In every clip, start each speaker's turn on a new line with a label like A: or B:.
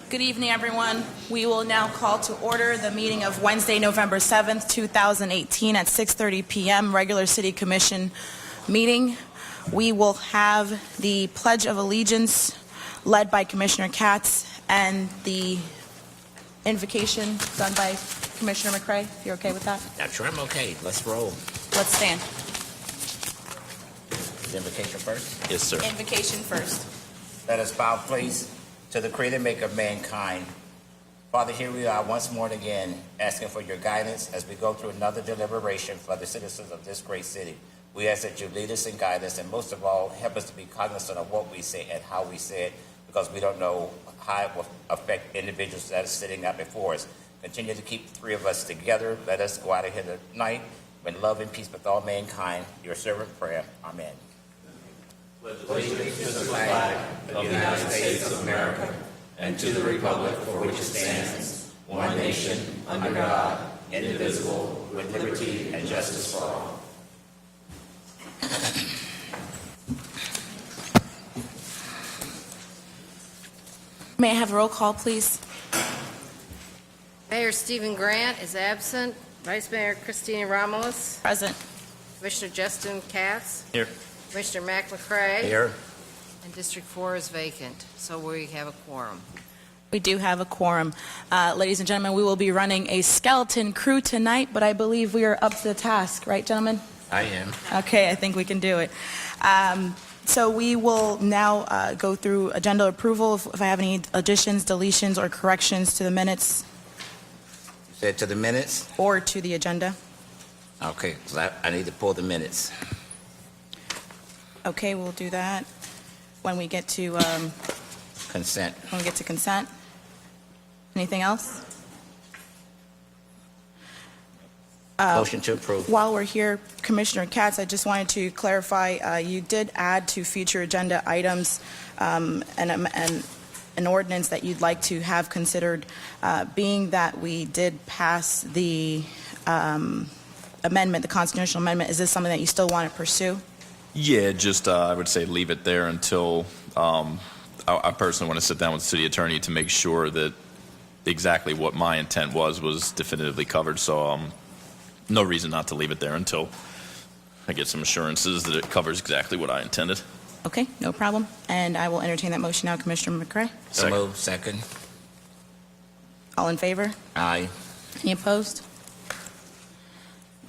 A: Good evening, everyone. We will now call to order the meeting of Wednesday, November 7th, 2018 at 6:30 p.m. regular City Commission meeting. We will have the Pledge of Allegiance led by Commissioner Katz and the invocation done by Commissioner McCray. If you're okay with that?
B: I'm sure I'm okay. Let's roll.
A: Let's stand.
B: The invocation first?
C: Yes, sir.
A: Invocation first.
B: Let us bow, please, to the Creator Maker of mankind. Father, here we are once more again, asking for your guidance as we go through another deliberation for the citizens of this great city. We ask that you lead us and guide us, and most of all, help us to be cognizant of what we say and how we say it, because we don't know how it will affect individuals that are sitting out before us. Continue to keep the three of us together. Let us go out of here tonight with love and peace with all mankind. Your servant prayer. Amen.
D: Allegiance to the flag of the United States of America and to the republic for which it stands, one nation, under God, indivisible, with liberty and justice for all.
A: May I have a roll call, please?
E: Mayor Stephen Grant is absent. Vice Mayor Christina Ramos.
A: Present.
E: Commissioner Justin Katz.
C: Here.
E: Commissioner Mac McCray.
B: Here.
E: And District 4 is vacant, so we have a quorum.
A: We do have a quorum. Ladies and gentlemen, we will be running a skeleton crew tonight, but I believe we are up to the task. Right, gentlemen?
B: I am.
A: Okay, I think we can do it. So we will now go through agenda approval. If I have any additions, deletions, or corrections to the minutes
B: You said to the minutes?
A: or to the agenda.
B: Okay, because I need to pull the minutes.
A: Okay, we'll do that when we get to
B: Consent.
A: consent. Anything else?
B: Motion to approve.
A: While we're here, Commissioner Katz, I just wanted to clarify, you did add to future agenda items an ordinance that you'd like to have considered, being that we did pass the amendment, the constitutional amendment. Is this something that you still want to pursue?
C: Yeah, just I would say leave it there until I personally want to sit down with the city attorney to make sure that exactly what my intent was definitively covered. So no reason not to leave it there until I get some assurances that it covers exactly what I intended.
A: Okay, no problem. And I will entertain that motion now, Commissioner McCray.
B: So move. Second.
A: All in favor?
B: Aye.
A: Any opposed?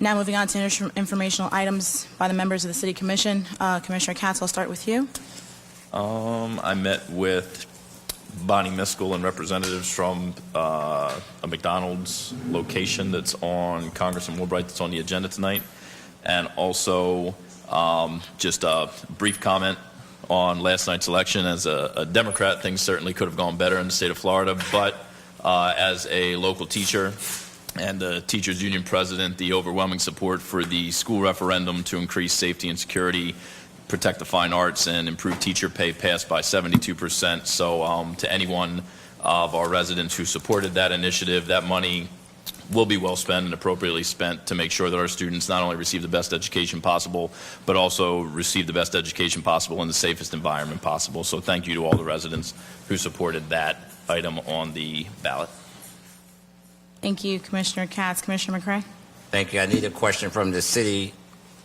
A: Now moving on to informational items by the members of the City Commission. Commissioner Katz, I'll start with you.
C: I met with Bonnie Miskell and representatives from a McDonald's location that's on Congress and Woolbright that's on the agenda tonight, and also just a brief comment on last night's election. As a Democrat, things certainly could have gone better in the state of Florida, but as a local teacher and the teachers union president, the overwhelming support for the school referendum to increase safety and security, protect the fine arts, and improve teacher pay passed by 72%. So to anyone of our residents who supported that initiative, that money will be well spent and appropriately spent to make sure that our students not only receive the best education possible, but also receive the best education possible in the safest environment possible. So thank you to all the residents who supported that item on the ballot.
A: Thank you, Commissioner Katz. Commissioner McCray?
B: Thank you. I need a question from the city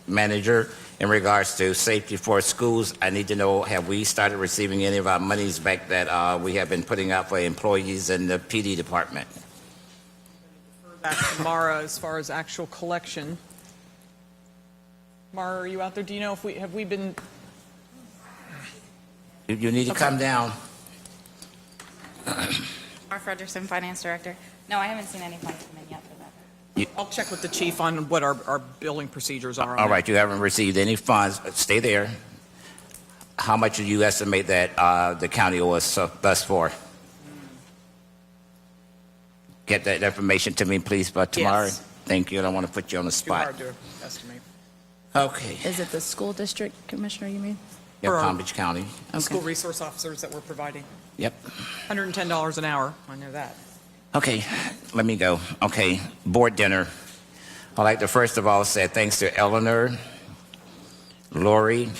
B: manager in regards to safety for schools. I need to know, have we started receiving any of our monies back that we have been putting out for employees in the PD department?
F: Back to Mara as far as actual collection. Mara, are you out there? Do you know if we been?
B: You need to come down.
G: Mara Frederickson, Finance Director. No, I haven't seen any funds come in yet for that.
F: I'll check with the chief on what our billing procedures are.
B: All right, you haven't received any funds. Stay there. How much do you estimate that the county owes us thus far? Get that information to me, please, by tomorrow.
F: Yes.
B: Thank you. I don't want to put you on the
F: Too
B: spot.
F: hard to estimate.
B: Okay.
A: Is it the school district, Commissioner, you mean?
B: Yeah,
F: For our-
B: Palm Beach County.
F: The
A: Okay.
F: school resource officers that we're providing.
B: Yep.
F: $110 an hour. I know that.
B: Okay, let me go. Okay, board dinner. I'd like to first of all say thanks to Eleanor, Lori,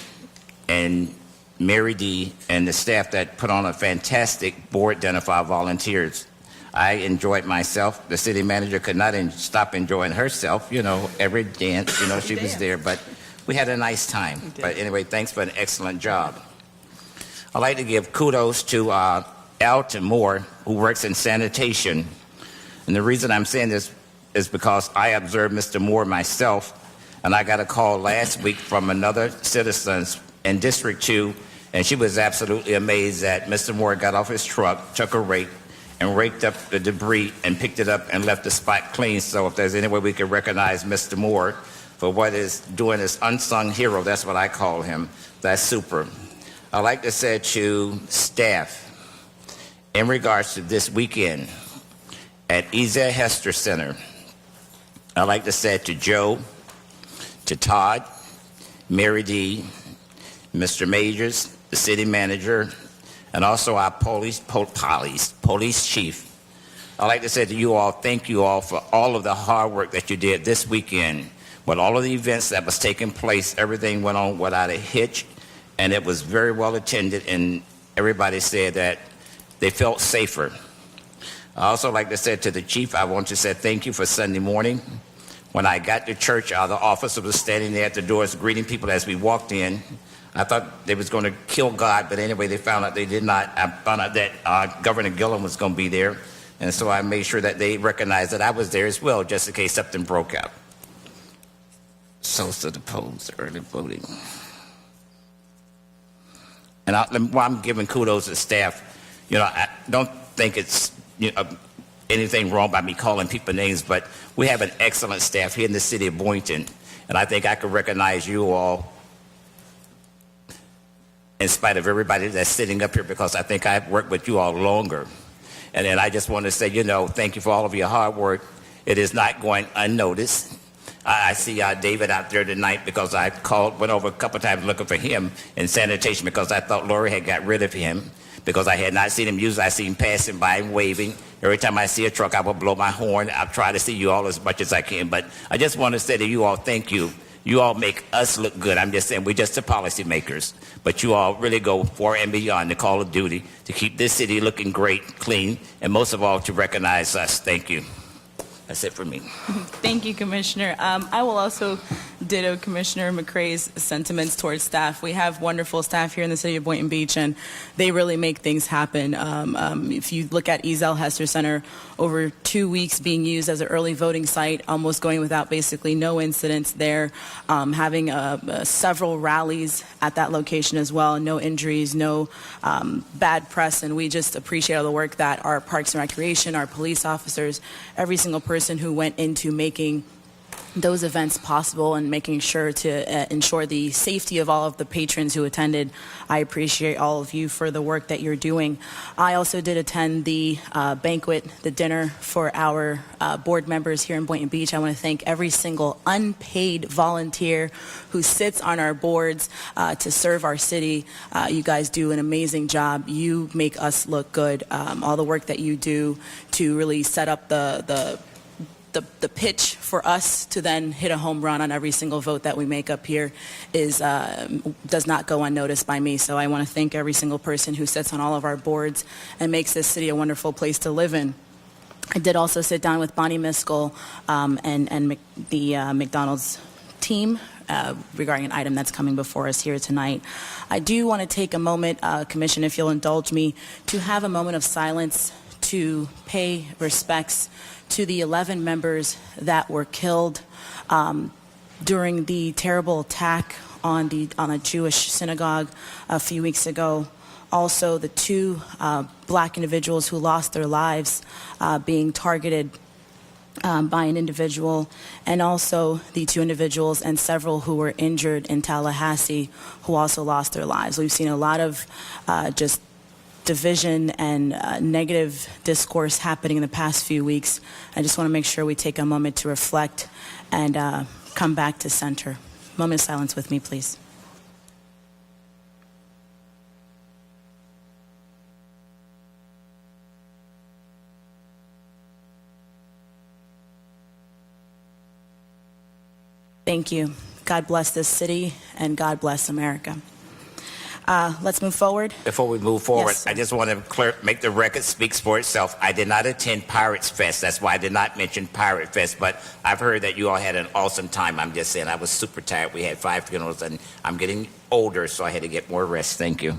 B: and Mary D., and the staff that put on a fantastic board dinner for our volunteers. I enjoyed myself. The city manager could not stop enjoying herself, every dance, she was there, but we had a nice time. But anyway, thanks for an excellent job. I'd like to give kudos to Alton Moore, who works in sanitation. And the reason I'm saying this is because I observed Mr. Moore myself, and I got a call last week from another citizen in District 2, and she was absolutely amazed that Mr. Moore got off his truck, took a rake, and raked up the debris and picked it up and left the spot clean. So if there's any way we could recognize Mr. Moore for what is doing this unsung hero, that's what I call him, that's super. I'd like to say to staff, in regards to this weekend at Ezel Hester Center, I'd like to say to Joe, to Todd, Mary D., Mr. Majors, the city manager, and also our police chief. I'd like to say to you all, thank you all for all of the hard work that you did this weekend. With all of the events that was taking place, everything went on without a hitch, and it was very well attended, and everybody said that they felt safer. I also like to say to the chief, I want to say thank you for Sunday morning. When I got to church, the officer was standing there at the doors greeting people as we walked in. I thought they was going to kill God, but anyway, they found out they did not. I found out that Governor Gillum was going to be there, and so I made sure that they recognized that I was there as well, just in case something broke out. So to the polls, early voting. And while I'm giving kudos to staff, I don't think it's anything wrong by me calling people names, but we have an excellent staff here in the city of Boynton, and I think I could recognize you all in spite of everybody that's sitting up here, because I think I've worked with you all longer. And then I just want to say, thank you for all of your hard work. It is not going unnoticed. I see David out there tonight because I went over a couple times looking for him in sanitation because I thought Lori had got rid of him because I had not seen him use. I seen him passing by and waving. Every time I see a truck, I will blow my horn. I'll try to see you all as much as I can. But I just want to say to you all, thank you. You all make us look good. I'm just saying we're just the policy makers. But you all really go far and beyond the call of duty to keep this city looking great, clean, and most of all to recognize us. Thank you. That's it for me.
A: Thank you, Commissioner. I will also ditto Commissioner McCrae's sentiments towards staff. We have wonderful staff here in the city of Boynton Beach, and they really make things happen. If you look at Ezel Hester Center, over 2 weeks being used as an early voting site, almost going without basically no incidents there, having several rallies at that location as well, no injuries, no bad press, and we just appreciate all the work that our Parks and Recreation, our police officers, every single person who went into making those events possible and making sure to ensure the safety of all of the patrons who attended. I appreciate all of you for the work that you're doing. I also did attend the banquet, the dinner for our board members here in Boynton Beach. I want to thank every single unpaid volunteer who sits on our boards to serve our city. You guys do an amazing job. You make us look good. All the work that you do to really set up the pitch for us to then hit a home run on every single vote that we make up here does not go unnoticed by me. So I want to thank every single person who sits on all of our boards and makes this city a wonderful place to live in. I did also sit down with Bonnie Miskell and the McDonald's team regarding an item that's coming before us here tonight. I do want to take a moment, Commission, if you'll indulge me, to have a moment of silence to pay respects to the 11 members that were killed during the terrible attack on a Jewish synagogue a few weeks ago. Also, the 2 black individuals who lost their lives being targeted by an individual, and also the 2 individuals and several who were injured in Tallahassee who also lost their lives. We've seen a lot of just division and negative discourse happening in the past few weeks. I just want to make sure we take a moment to reflect and come back to center. Moment of silence with me, please. Thank you. God bless this city and God bless America. Let's move forward.
B: Before we move forward,
A: Yes, sir.
B: I just want to make the record speaks for itself. I did not attend Pirates Fest. That's why I did not mention Pirate Fest. But I've heard that you all had an awesome time. I'm just saying I was super tired. We had 5 funerals, and I'm getting older, so I had to get more rest. Thank you.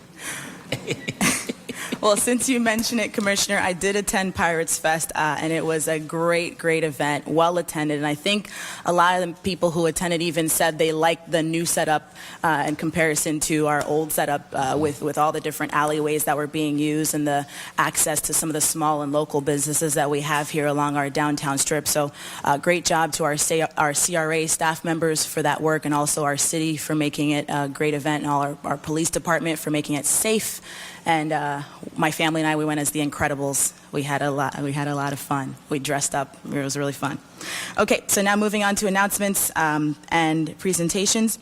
A: Well, since you mentioned it, Commissioner, I did attend Pirates Fest, and it was a great, great event, well attended. And I think a lot of the people who attended even said they liked the new setup in comparison to our old setup with all the different alleyways that were being used and the access to some of the small and local businesses that we have here along our downtown strip. So great job to our CRA staff members for that work, and also our city for making it a great event, and all our police department for making it safe. And my family and I, we went as the Incredibles. We had a lot of fun. We dressed up. It was really fun. Okay, so now moving on to announcements and presentations.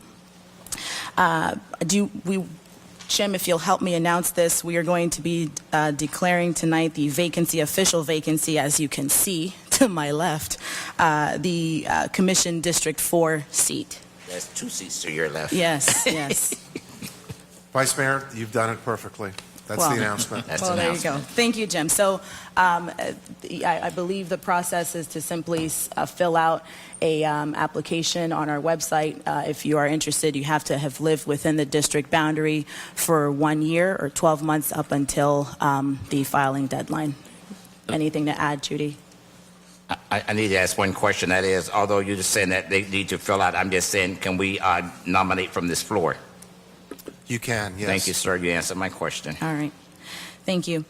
A: Jim, if you'll help me announce this, we are going to be declaring tonight the official vacancy, as you can see to my left, the Commission District 4 seat.
B: There's 2 seats to your left.
A: Yes, yes.
H: Vice Mayor, you've done it perfectly. That's
A: Well,
H: the announcement.
B: That's
A: Well,
B: the
A: there you go.
B: announcement.
A: Thank you, Jim. So I believe the process is to simply fill out a application on our website. If you are interested, you have to have lived within the district boundary for 1 year or 12 months up until the filing deadline. Anything to add, Judy?
B: I need to ask one question. That is, although you're just saying that they need to fill out, I'm just saying, can we nominate from this floor?
H: You can, yes.
B: Thank you, sir. You answered my question.
A: All right. Thank you.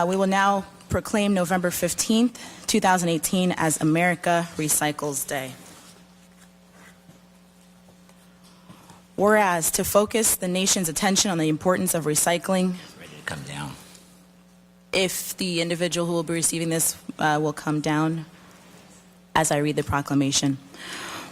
A: We will now proclaim November 15th, 2018 as America Recycles Day. Whereas, to focus the nation's attention on the importance of recycling,
B: Ready to come down.
A: if the individual who will be receiving this will come down as I read the proclamation.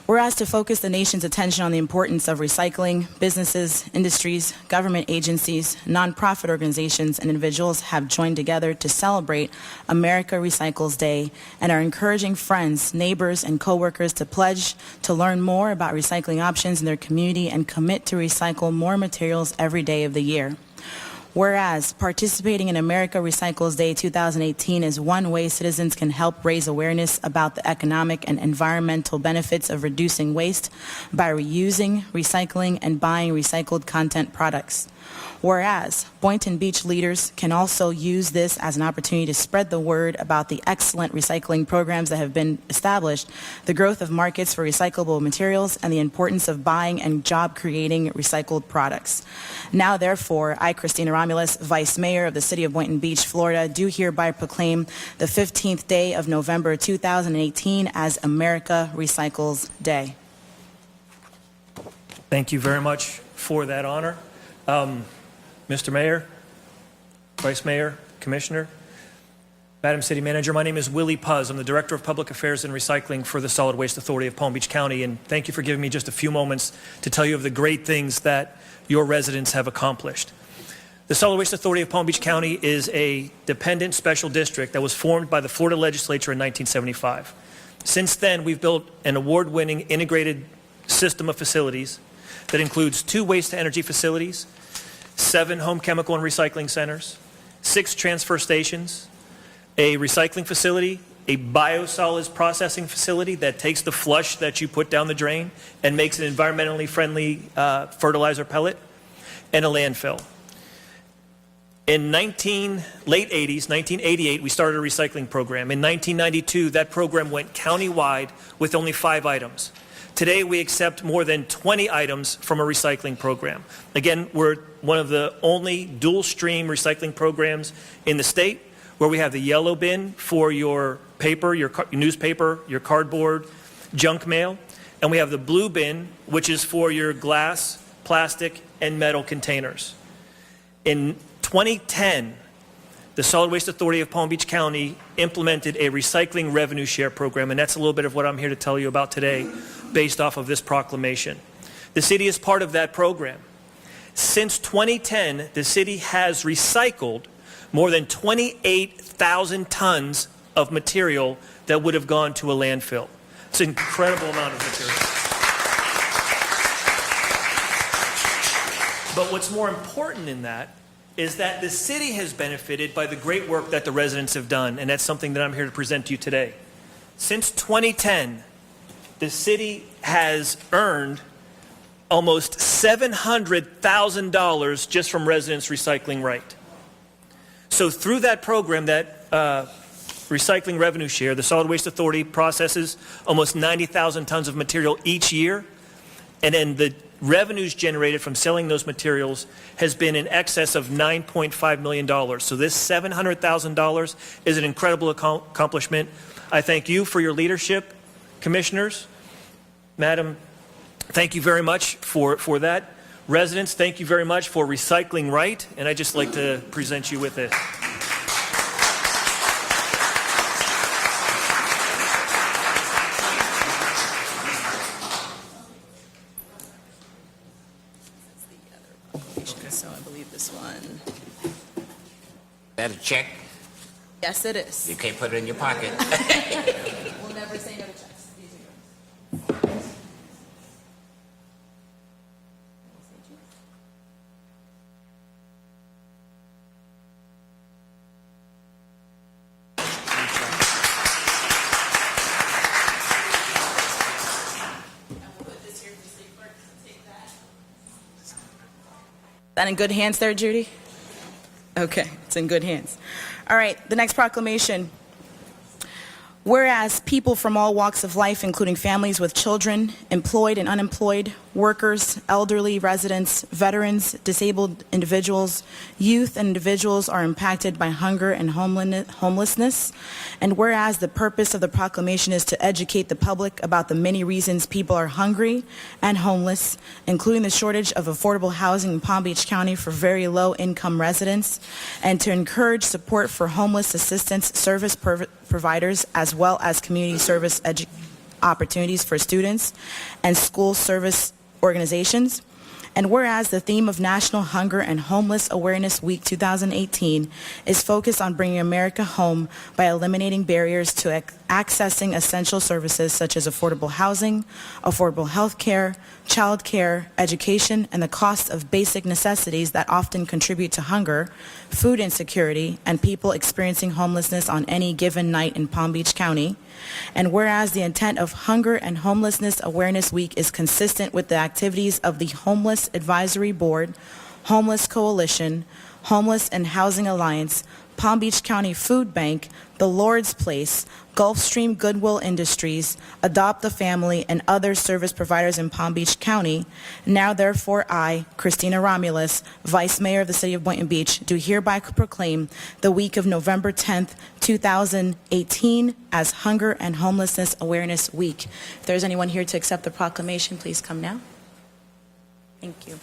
A: Whereas, to focus the nation's attention on the importance of recycling, businesses, industries, government agencies, nonprofit organizations, and individuals have joined together to celebrate America Recycles Day and are encouraging friends, neighbors, and coworkers to pledge to learn more about recycling options in their community and commit to recycle more materials every day of the year. Whereas, participating in America Recycles Day 2018 is one way citizens can help raise awareness about the economic and environmental benefits of reducing waste by reusing, recycling, and buying recycled content products. Whereas, Boynton Beach leaders can also use this as an opportunity to spread the word about the excellent recycling programs that have been established, the growth of markets for recyclable materials, and the importance of buying and job-creating recycled products. Now, therefore, I, Christina Romulus, Vice Mayor of the City of Boynton Beach, Florida, do hereby proclaim the 15th day of November 2018 as America Recycles Day.
I: Thank you very much for that honor. Mr. Mayor, Vice Mayor, Commissioner, Madam City Manager, my name is Willie Puz. I'm the Director of Public Affairs and Recycling for the Solid Waste Authority of Palm Beach County, and thank you for giving me just a few moments to tell you of the great things that your residents have accomplished. The Solid Waste Authority of Palm Beach County is a dependent special district that was formed by the Florida Legislature in 1975. Since then, we've built an award-winning integrated system of facilities that includes 2 waste-to-energy facilities, 7 home chemical and recycling centers, 6 transfer stations, a recycling facility, a biosolids processing facility that takes the flush that you put down the drain and makes an environmentally friendly fertilizer pellet, and a landfill. In late 80s, 1988, we started a recycling program. In 1992, that program went countywide with only 5 items. Today, we accept more than 20 items from a recycling program. Again, we're one of the only dual-stream recycling programs in the state, where we have the yellow bin for your paper, your newspaper, your cardboard, junk mail, and we have the blue bin, which is for your glass, plastic, and metal containers. In 2010, the Solid Waste Authority of Palm Beach County implemented a recycling revenue share program, and that's a little bit of what I'm here to tell you about today based off of this proclamation. The city is part of that program. Since 2010, the city has recycled more than 28,000 tons of material that would have gone to a landfill. It's an incredible amount of material. But what's more important in that is that the city has benefited by the great work that the residents have done, and that's something that I'm here to present to you today. Since 2010, the city has earned almost $700,000 just from residents recycling right. So through that program, that recycling revenue share, the Solid Waste Authority processes almost 90,000 tons of material each year, and then the revenues generated from selling those materials has been in excess of $9.5 million. So this $700,000 is an incredible accomplishment. I thank you for your leadership, commissioners. Madam, thank you very much for that. Residents, thank you very much for recycling right, and I'd just like to present you with this.
A: So I believe this one.
B: That a check?
A: Yes, it is.
B: You can't put it in your pocket.
A: We'll never say no to checks. These are yours. That in good hands there, Judy? Okay, it's in good hands. All right, the next proclamation. Whereas people from all walks of life, including families with children, employed and unemployed, workers, elderly residents, veterans, disabled individuals, youth, and individuals are impacted by hunger and homelessness. And whereas the purpose of the proclamation is to educate the public about the many reasons people are hungry and homeless, including the shortage of affordable housing in Palm Beach County for very low-income residents, and to encourage support for homeless assistance service providers as well as community service opportunities for students and school service organizations. And whereas the theme of National Hunger and Homeless Awareness Week 2018 is focused on bringing America home by eliminating barriers to accessing essential services such as affordable housing, affordable health care, child care, education, and the cost of basic necessities that often contribute to hunger, food insecurity, and people experiencing homelessness on any given night in Palm Beach County. And whereas the intent of Hunger and Homelessness Awareness Week is consistent with the activities of the Homeless Advisory Board, Homeless Coalition, Homeless and Housing Alliance, Palm Beach County Food Bank, The Lord's Place, Gulfstream Goodwill Industries, Adopt a Family, and other service providers in Palm Beach County, now therefore I, Christina Romulus, Vice Mayor of the City of Boynton Beach, do hereby proclaim the week of November 10th, 2018 as Hunger and Homelessness Awareness Week. If there's anyone here to accept the proclamation, please come now. Thank you.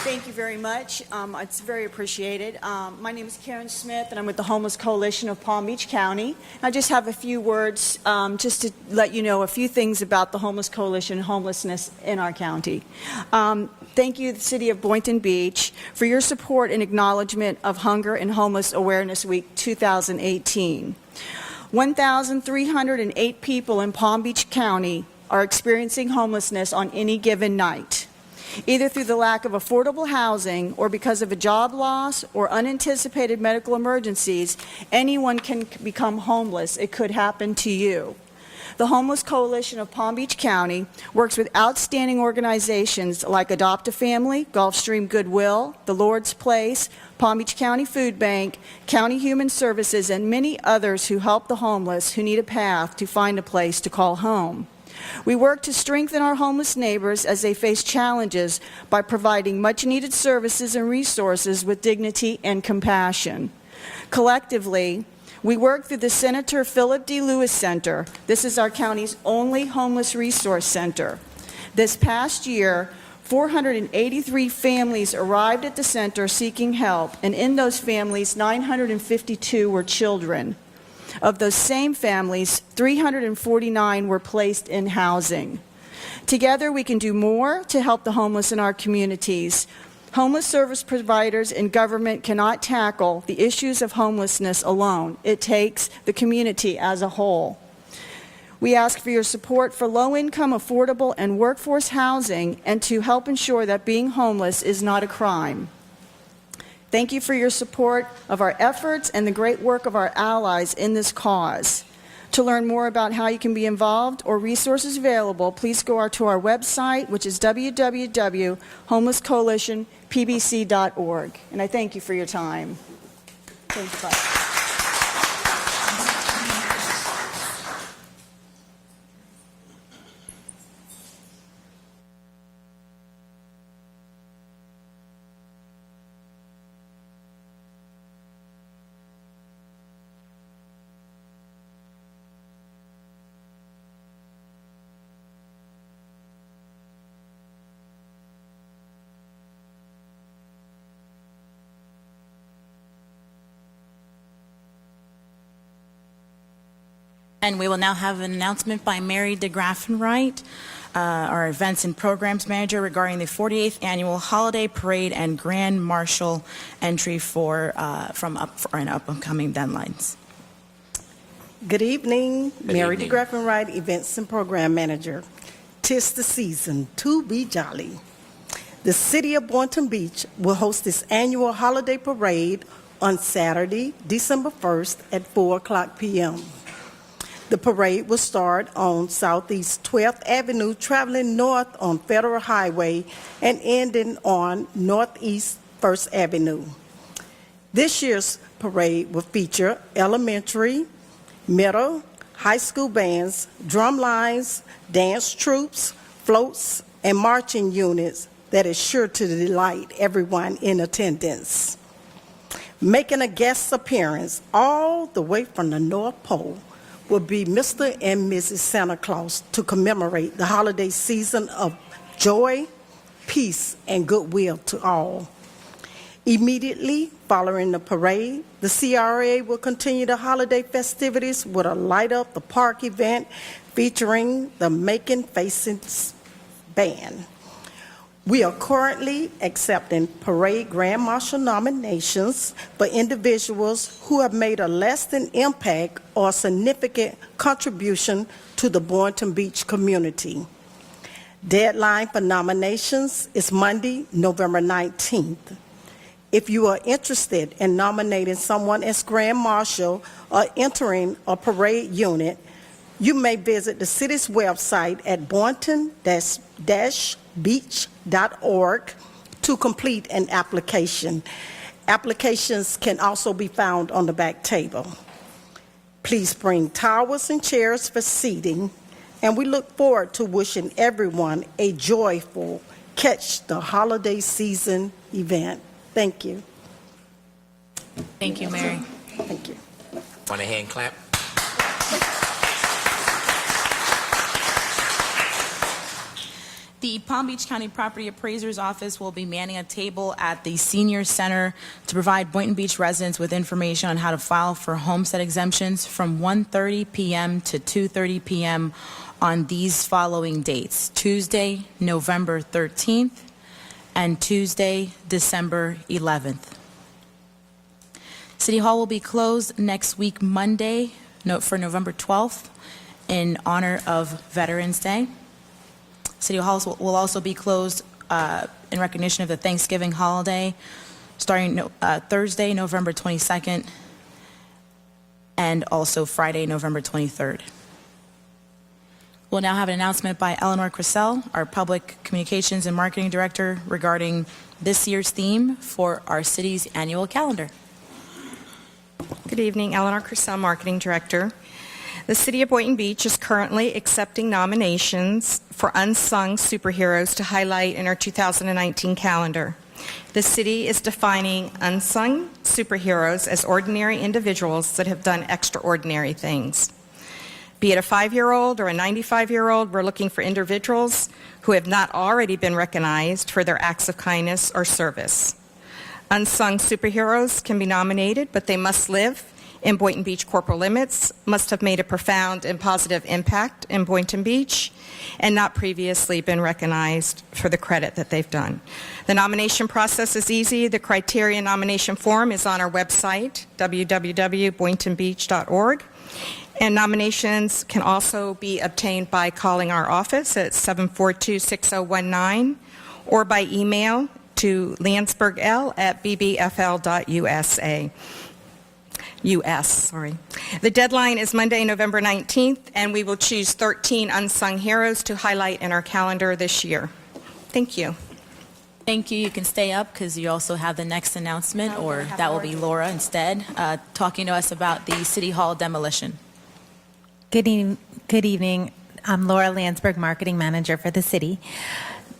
J: Thank you very much. It's very appreciated. My name is Karen Smith, and I'm with the Homeless Coalition of Palm Beach County. I just have a few words just to let you know a few things about the Homeless Coalition and homelessness in our county. Thank you, the City of Boynton Beach, for your support and acknowledgement of Hunger and Homeless Awareness Week 2018. 1,308 people in Palm Beach County are experiencing homelessness on any given night, either through the lack of affordable housing or because of a job loss or unanticipated medical emergencies. Anyone can become homeless. It could happen to you. The Homeless Coalition of Palm Beach County works with outstanding organizations like Adopt a Family, Gulfstream Goodwill, The Lord's Place, Palm Beach County Food Bank, County Human Services, and many others who help the homeless who need a path to find a place to call home. We work to strengthen our homeless neighbors as they face challenges by providing much-needed services and resources with dignity and compassion. Collectively, we work through the Senator Philip D. Lewis Center. This is our county's only homeless resource center. This past year, 483 families arrived at the center seeking help, and in those families, 952 were children. Of those same families, 349 were placed in housing. Together, we can do more to help the homeless in our communities. Homeless service providers and government cannot tackle the issues of homelessness alone. It takes the community as a whole. We ask for your support for low-income, affordable, and workforce housing and to help ensure that being homeless is not a crime. Thank you for your support of our efforts and the great work of our allies in this cause. To learn more about how you can be involved or resources available, please go to our website, which is www.homelesscoalitionpbc.org. And I thank you for your time. Thank you. Bye.
A: And we will now have an announcement by Mary DeGraffenwright, our Events and Programs Manager, regarding the 48th Annual Holiday Parade and Grand Marshal entry for upcoming deadlines.
K: Good evening. Mary DeGraffenwright, Events and Program Manager. 'Tis the season to be jolly. The City of Boynton Beach will host its annual holiday parade on Saturday, December 1st at 4:00 p.m. The parade will start on Southeast 12th Avenue, traveling north on Federal Highway and ending on Northeast 1st Avenue. This year's parade will feature elementary, middle, high school bands, drum lines, dance troops, floats, and marching units that is sure to delight everyone in attendance. Making a guest appearance all the way from the North Pole will be Mr. and Mrs. Santa Claus to commemorate the holiday season of joy, peace, and goodwill to all. Immediately following the parade, the CRA will continue the holiday festivities with a Light Up the Park event featuring the Making Faces Band. We are currently accepting parade grand marshal nominations for individuals who have made a lasting impact or significant contribution to the Boynton Beach community. Deadline for nominations is Monday, November 19th. If you are interested in nominating someone as grand marshal or entering a parade unit, you may visit the city's website at boynton-beach.org to complete an application. Applications can also be found on the back table. Please bring towels and chairs for seating, and we look forward to wishing everyone a joyful Catch the Holiday Season event. Thank you.
A: Thank you, Mary.
K: Thank you.
B: Want a hand clap?
A: The Palm Beach County Property Appraiser's Office will be manning a table at the Senior Center to provide Boynton Beach residents with information on how to file for homestead exemptions from 1:30 p.m. to 2:30 p.m. on these following dates: Tuesday, November 13th, and Tuesday, December 11th. City Hall will be closed next week, Monday, for November 12th, in honor of Veterans Day. City Hall will also be closed in recognition of the Thanksgiving holiday, starting Thursday, November 22nd, and also Friday, November 23rd. We'll now have an announcement by Eleanor Crissell, our Public Communications and Marketing Director, regarding this year's theme for our city's annual calendar.
L: Good evening, Eleanor Crissell, Marketing Director. The City of Boynton Beach is currently accepting nominations for unsung superheroes to highlight in our 2019 calendar. The city is defining unsung superheroes as ordinary individuals that have done extraordinary things. Be it a 5-year-old or a 95-year-old, we're looking for individuals who have not already been recognized for their acts of kindness or service. Unsung superheroes can be nominated, but they must live in Boynton Beach corporal limits, must have made a profound and positive impact in Boynton Beach, and not previously been recognized for the credit that they've done. The nomination process is easy. The criteria nomination form is on our website, www.boyntonbeach.org. And nominations can also be obtained by calling our office at 742-6019 or by email to landsbergl@bbfl.usa. The deadline is Monday, November 19th, and we will choose 13 unsung heroes to highlight in our calendar this year. Thank you.
A: Thank you. You can stay up because you also have the next announcement, or that will be Laura instead, talking to us about the City Hall demolition.
M: Good evening. I'm Laura Landsberg, Marketing Manager for the city.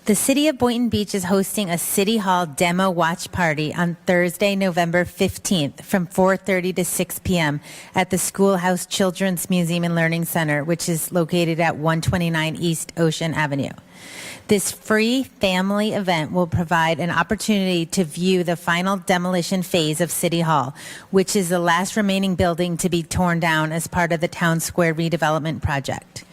M: The City of Boynton Beach is hosting a City Hall demo watch party on Thursday, November 15th from 4:30 to 6 p.m. at the Schoolhouse Children's Museum and Learning Center, which is located at 129 East Ocean Avenue. This free family event will provide an opportunity to view the final demolition phase of City Hall, which is the last remaining building to be torn down as part of the Town Square redevelopment project.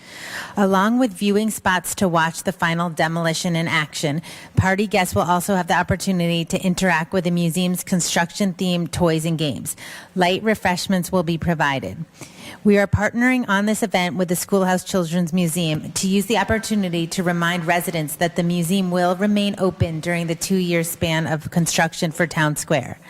M: Along with viewing spots to watch the final demolition in action, party guests will also have the opportunity to interact with the museum's construction-themed toys and games. Light refreshments will be provided. We are partnering on this event with the Schoolhouse Children's Museum to use the opportunity to remind residents that the museum will remain open during the 2-year span of construction for Town Square.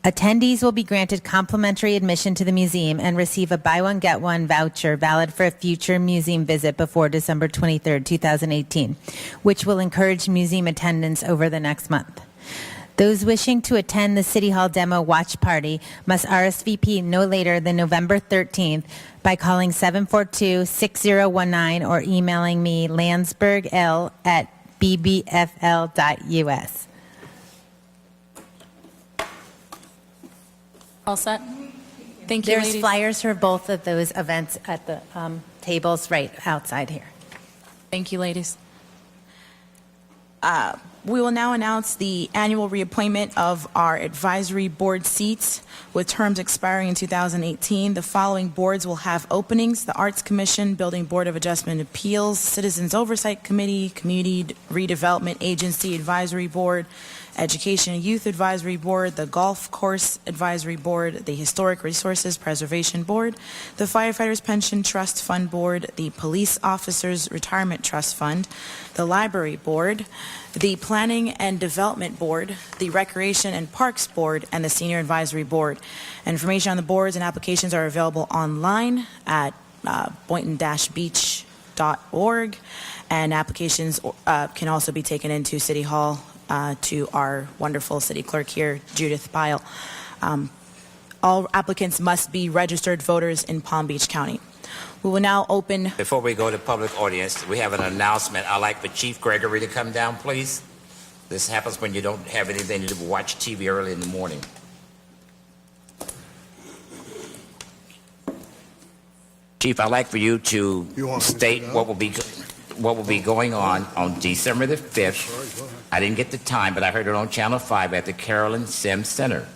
M: Attendees will be granted complimentary admission to the museum and receive a buy one, get one voucher valid for a future museum visit before December 23, 2018, which will encourage museum attendance over the next month. Those wishing to attend the City Hall demo watch party must RSVP no later than November 13th by calling 742-6019 or emailing me landsbergl@bbfl.us.
A: All set? Thank you,
M: There's
A: ladies.
M: flyers for both of those events at the tables right outside here.
A: Thank you, ladies. We will now announce the annual reappointment of our advisory board seats with terms expiring in 2018. The following boards will have openings: the Arts Commission, Building Board of Adjustment Appeals, Citizens Oversight Committee, Community Redevelopment Agency Advisory Board, Education and Youth Advisory Board, the Golf Course Advisory Board, the Historic Resources Preservation Board, the Firefighters Pension Trust Fund Board, the Police Officers Retirement Trust Fund, the Library Board, the Planning and Development Board, the Recreation and Parks Board, and the Senior Advisory Board. Information on the boards and applications are available online at boynton-beach.org, and applications can also be taken into City Hall to our wonderful city clerk here, Judith Pyle. All applicants must be registered voters in Palm Beach County. We will now open.
B: Before we go to public audience, we have an announcement. I'd like for Chief Gregory to come down, please. This happens when you don't have anything to do but watch TV early in the morning. Chief, I'd like for you to state what will be going on December the 5th. I didn't get the time, but I heard it on Channel 5 at the Carolyn Sims Center.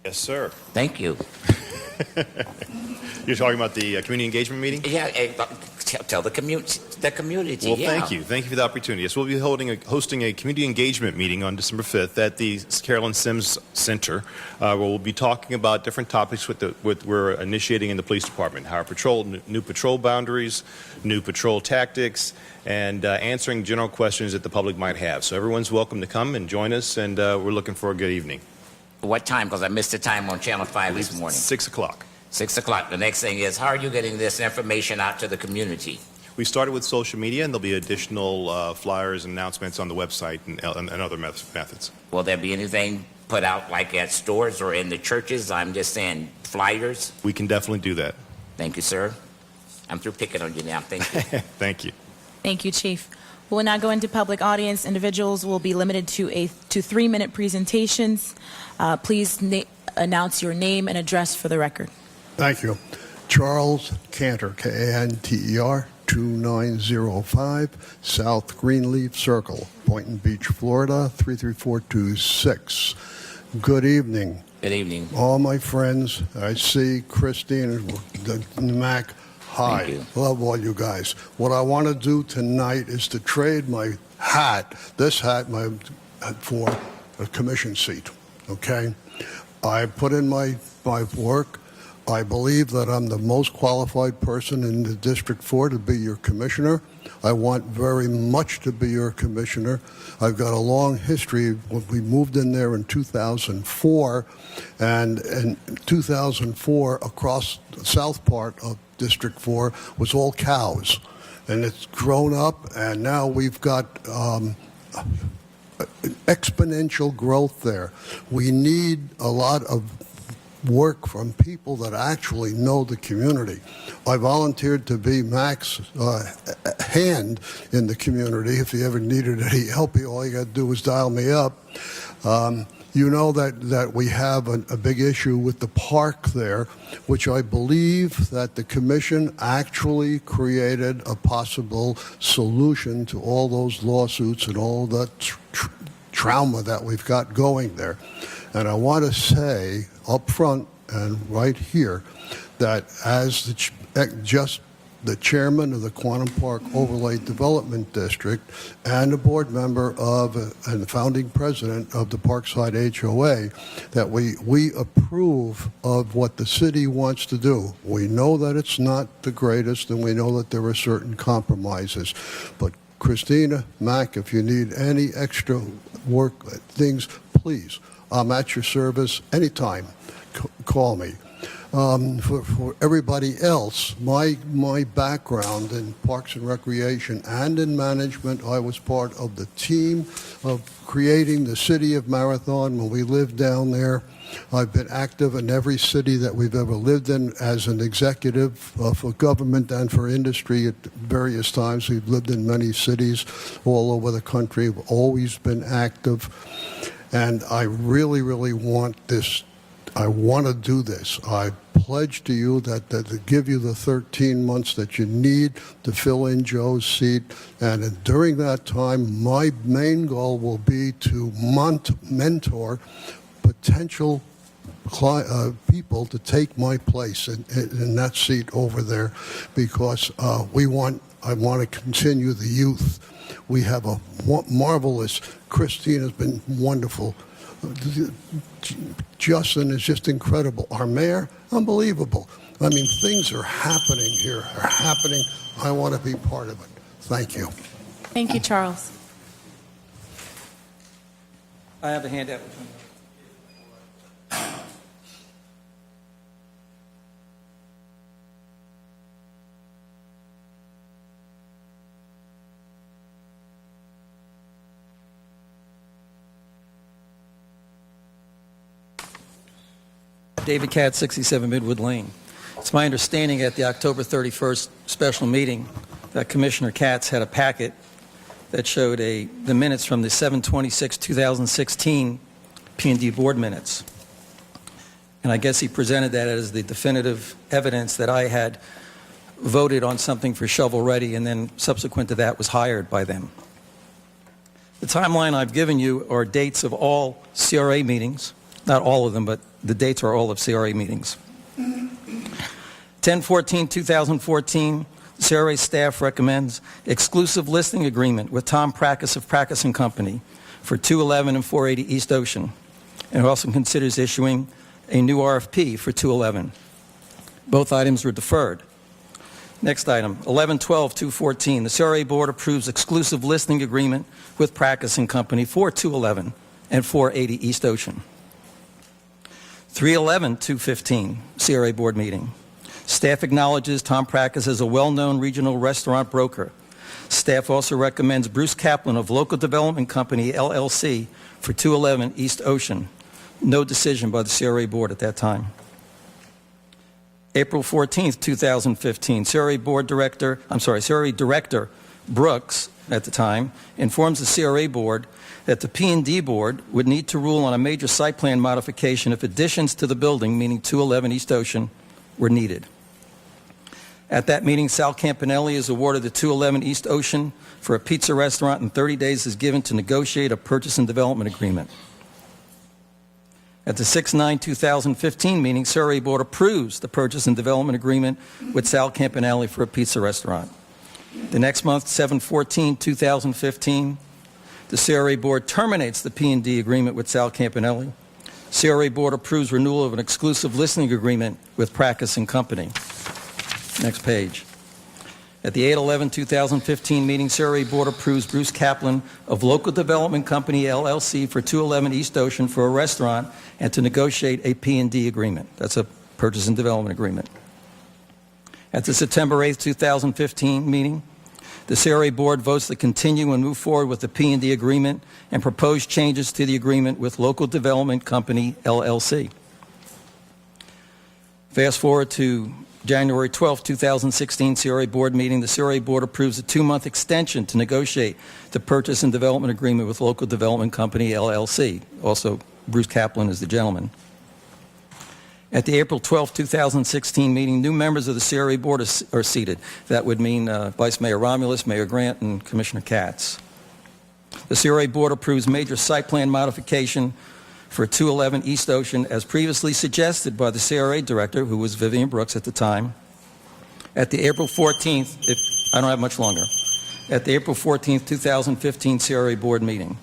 N: Yes, sir.
B: Thank you.
N: You're talking about the community engagement meeting?
B: Yeah, tell the community.
N: Well,
B: yeah.
N: thank you. Thank you for the opportunity. Yes, we'll be hosting a community engagement meeting on December 5th at the Carolyn Sims Center, where we'll be talking about different topics we're initiating in the police department: how our patrol, new patrol boundaries, new patrol tactics, and answering general questions that the public might have. So everyone's welcome to come and join us, and we're looking for a good evening.
B: What time? Because I missed the time on Channel 5 this morning.
N: 6 o'clock.
B: 6 o'clock. The next thing is, how are you getting this information out to the community?
N: We started with social media, and there'll be additional flyers and announcements on the website and other methods.
B: Will there be anything put out like at stores or in the churches? I'm just saying flyers.
N: We can definitely do that.
B: Thank you, sir. I'm through picking on you now. Thank you.
N: Thank you.
A: Thank you, Chief. We will now go into public audience. Individuals will be limited to 3-minute presentations. Please announce your name and address for the record.
O: Thank you. Charles Cantor, Kanter, 2905 South Greenleaf Circle, Boynton Beach, Florida, 33426. Good evening.
B: Good evening.
O: All my friends, I see Christine and Mac. Hi. Love all you guys. What I want to do tonight is to trade my hat, this hat, for a commission seat. Okay? I put in my work. I believe that I'm the most qualified person in the District 4 to be your commissioner. I want very much to be your commissioner. I've got a long history. When we moved in there in 2004, and in 2004, across the south part of District 4 was all cows. And it's grown up, and now we've got exponential growth there. We need a lot of work from people that actually know the community. I volunteered to be Mac's hand in the community. If you ever needed any help, all you got to do is dial me up. You know that we have a big issue with the park there, which I believe that the commission actually created a possible solution to all those lawsuits and all the trauma that we've got going there. And I want to say up front and right here that as the chairman of the Quantum Park Overlay Development District and a board member of and the founding president of the Parkside HOA, that we approve of what the city wants to do. We know that it's not the greatest, and we know that there are certain compromises. But Christina, Mac, if you need any extra work, things, please, I'm at your service anytime. Call me. For everybody else, my background in Parks and Recreation and in management, I was part of the team of creating the city of Marathon when we lived down there. I've been active in every city that we've ever lived in as an executive for government and for industry at various times. We've lived in many cities all over the country. We've always been active. And I really, really want this. I want to do this. I pledge to you that to give you the 13 months that you need to fill in Joe's seat. And during that time, my main goal will be to mentor potential people to take my place in that seat over there, because I want to continue the youth. We have a marvelous, Christine has been wonderful. Justin is just incredible. Our mayor, unbelievable. I mean, things are happening here, are happening. I want to be part of it. Thank you.
A: Thank you, Charles.
P: I have a handout. David Katz, 67 Midwood Lane. It's my understanding at the October 31st special meeting that Commissioner Katz had a packet that showed the minutes from the 7/26/2016 P&D board minutes. And I guess he presented that as the definitive evidence that I had voted on something for shovel-ready, and then subsequent to that was hired by them. The timeline I've given you are dates of all CRA meetings. Not all of them, but the dates are all of CRA meetings. 10/14/2014, CRA staff recommends exclusive listing agreement with Tom Practice of Practice & Company for 211 and 480 East Ocean, and also considers issuing a new RFP for 211. Both items were deferred. Next item, 11/12/214, the CRA board approves exclusive listing agreement with Practice & Company for 211 and 480 East Ocean. 3/11/215, CRA board meeting. Staff acknowledges Tom Practice as a well-known regional restaurant broker. Staff also recommends Bruce Kaplan of Local Development Company, LLC, for 211 East Ocean. No decision by the CRA board at that time. April 14th, 2015, CRA Director Brooks, at the time, informs the CRA board that the P&D board would need to rule on a major site plan modification if additions to the building, meaning 211 East Ocean, were needed. At that meeting, Sal Campanelli is awarded the 211 East Ocean for a pizza restaurant, and 30 days is given to negotiate a purchase and development agreement. At the 6/9/2015 meeting, CRA board approves the purchase and development agreement with Sal Campanelli for a pizza restaurant. The next month, 7/14/2015, the CRA board terminates the P&D agreement with Sal Campanelli. CRA Board approves renewal of an exclusive listening agreement with Practice and Company. Next page. At the 8/11/2015 meeting, CRA Board approves Bruce Kaplan of Local Development Company, LLC, for 211 East Ocean for a restaurant and to negotiate a P&D agreement. That's a purchase and development agreement. At the September 8, 2015 meeting, the CRA Board votes to continue and move forward with the P&D agreement and propose changes to the agreement with Local Development Company, LLC. Fast forward to January 12, 2016 CRA Board meeting. The CRA Board approves a 2-month extension to negotiate the purchase and development agreement with Local Development Company, LLC. Also, Bruce Kaplan is the gentleman. At the April 12, 2016 meeting, new members of the CRA Board are seated. That would mean Vice Mayor Romulus, Mayor Grant, and Commissioner Katz. The CRA Board approves major site plan modification for 211 East Ocean as previously suggested by the CRA Director, who was Vivian Brooks at the time. At the April 14th, I don't have much longer, at the April 14th, 2015 CRA Board meeting.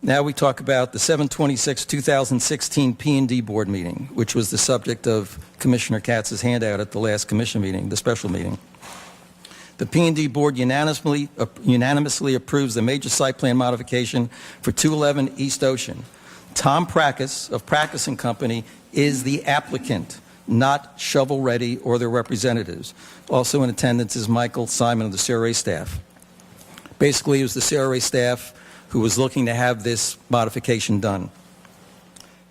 P: Now we talk about the 7/26/2016 P&D Board meeting, which was the subject of Commissioner Katz's handout at the last commission meeting, the special meeting. The P&D Board unanimously approves the major site plan modification for 211 East Ocean. Tom Practice of Practice and Company is the applicant, not Shovel Ready or their representatives. Also in attendance is Michael Simon of the CRA staff. Basically, it was the CRA staff who was looking to have this modification done.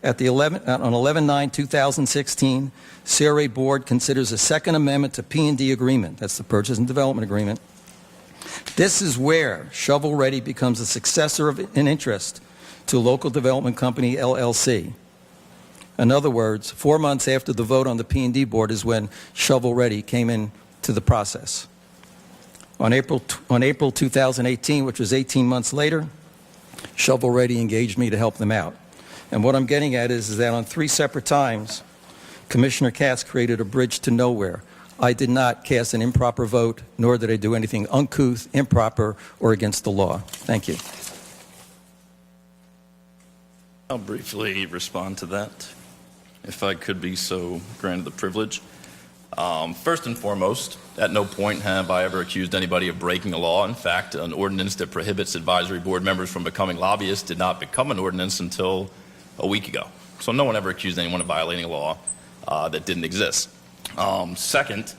P: On 11/9/2016, CRA Board considers a second amendment to P&D agreement. That's the purchase and development agreement. This is where Shovel Ready becomes a successor in interest to Local Development Company, LLC. In other words, 4 months after the vote on the P&D Board is when Shovel Ready came into the process. On April 2018, which was 18 months later, Shovel Ready engaged me to help them out. And what I'm getting at is that on 3 separate times, Commissioner Katz created a bridge to nowhere. I did not cast an improper vote, nor did I do anything uncouth, improper, or against the law. Thank you.
C: I'll briefly respond to that, if I could be so granted the privilege. First and foremost, at no point have I ever accused anybody of breaking a law. In fact, an ordinance that prohibits advisory board members from becoming lobbyists did not become an ordinance until a week ago. So no one ever accused anyone of violating a law that didn't exist. Second,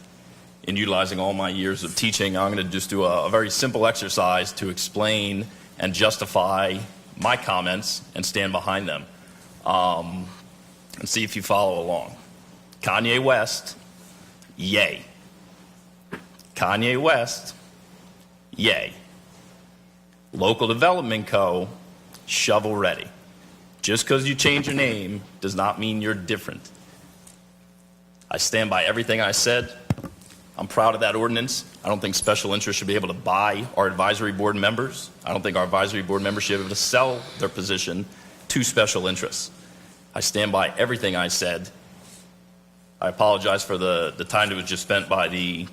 C: in utilizing all my years of teaching, I'm going to just do a very simple exercise to explain and justify my comments and stand behind them. And see if you follow along. Kanye West, yay. Kanye West, yay. Local Development Co., shovel ready. Just because you change your name does not mean you're different. I stand by everything I said. I'm proud of that ordinance. I don't think special interests should be able to buy our advisory board members. I don't think our advisory board members should be able to sell their position to special interests. I stand by everything I said. I apologize for the time that was just spent by the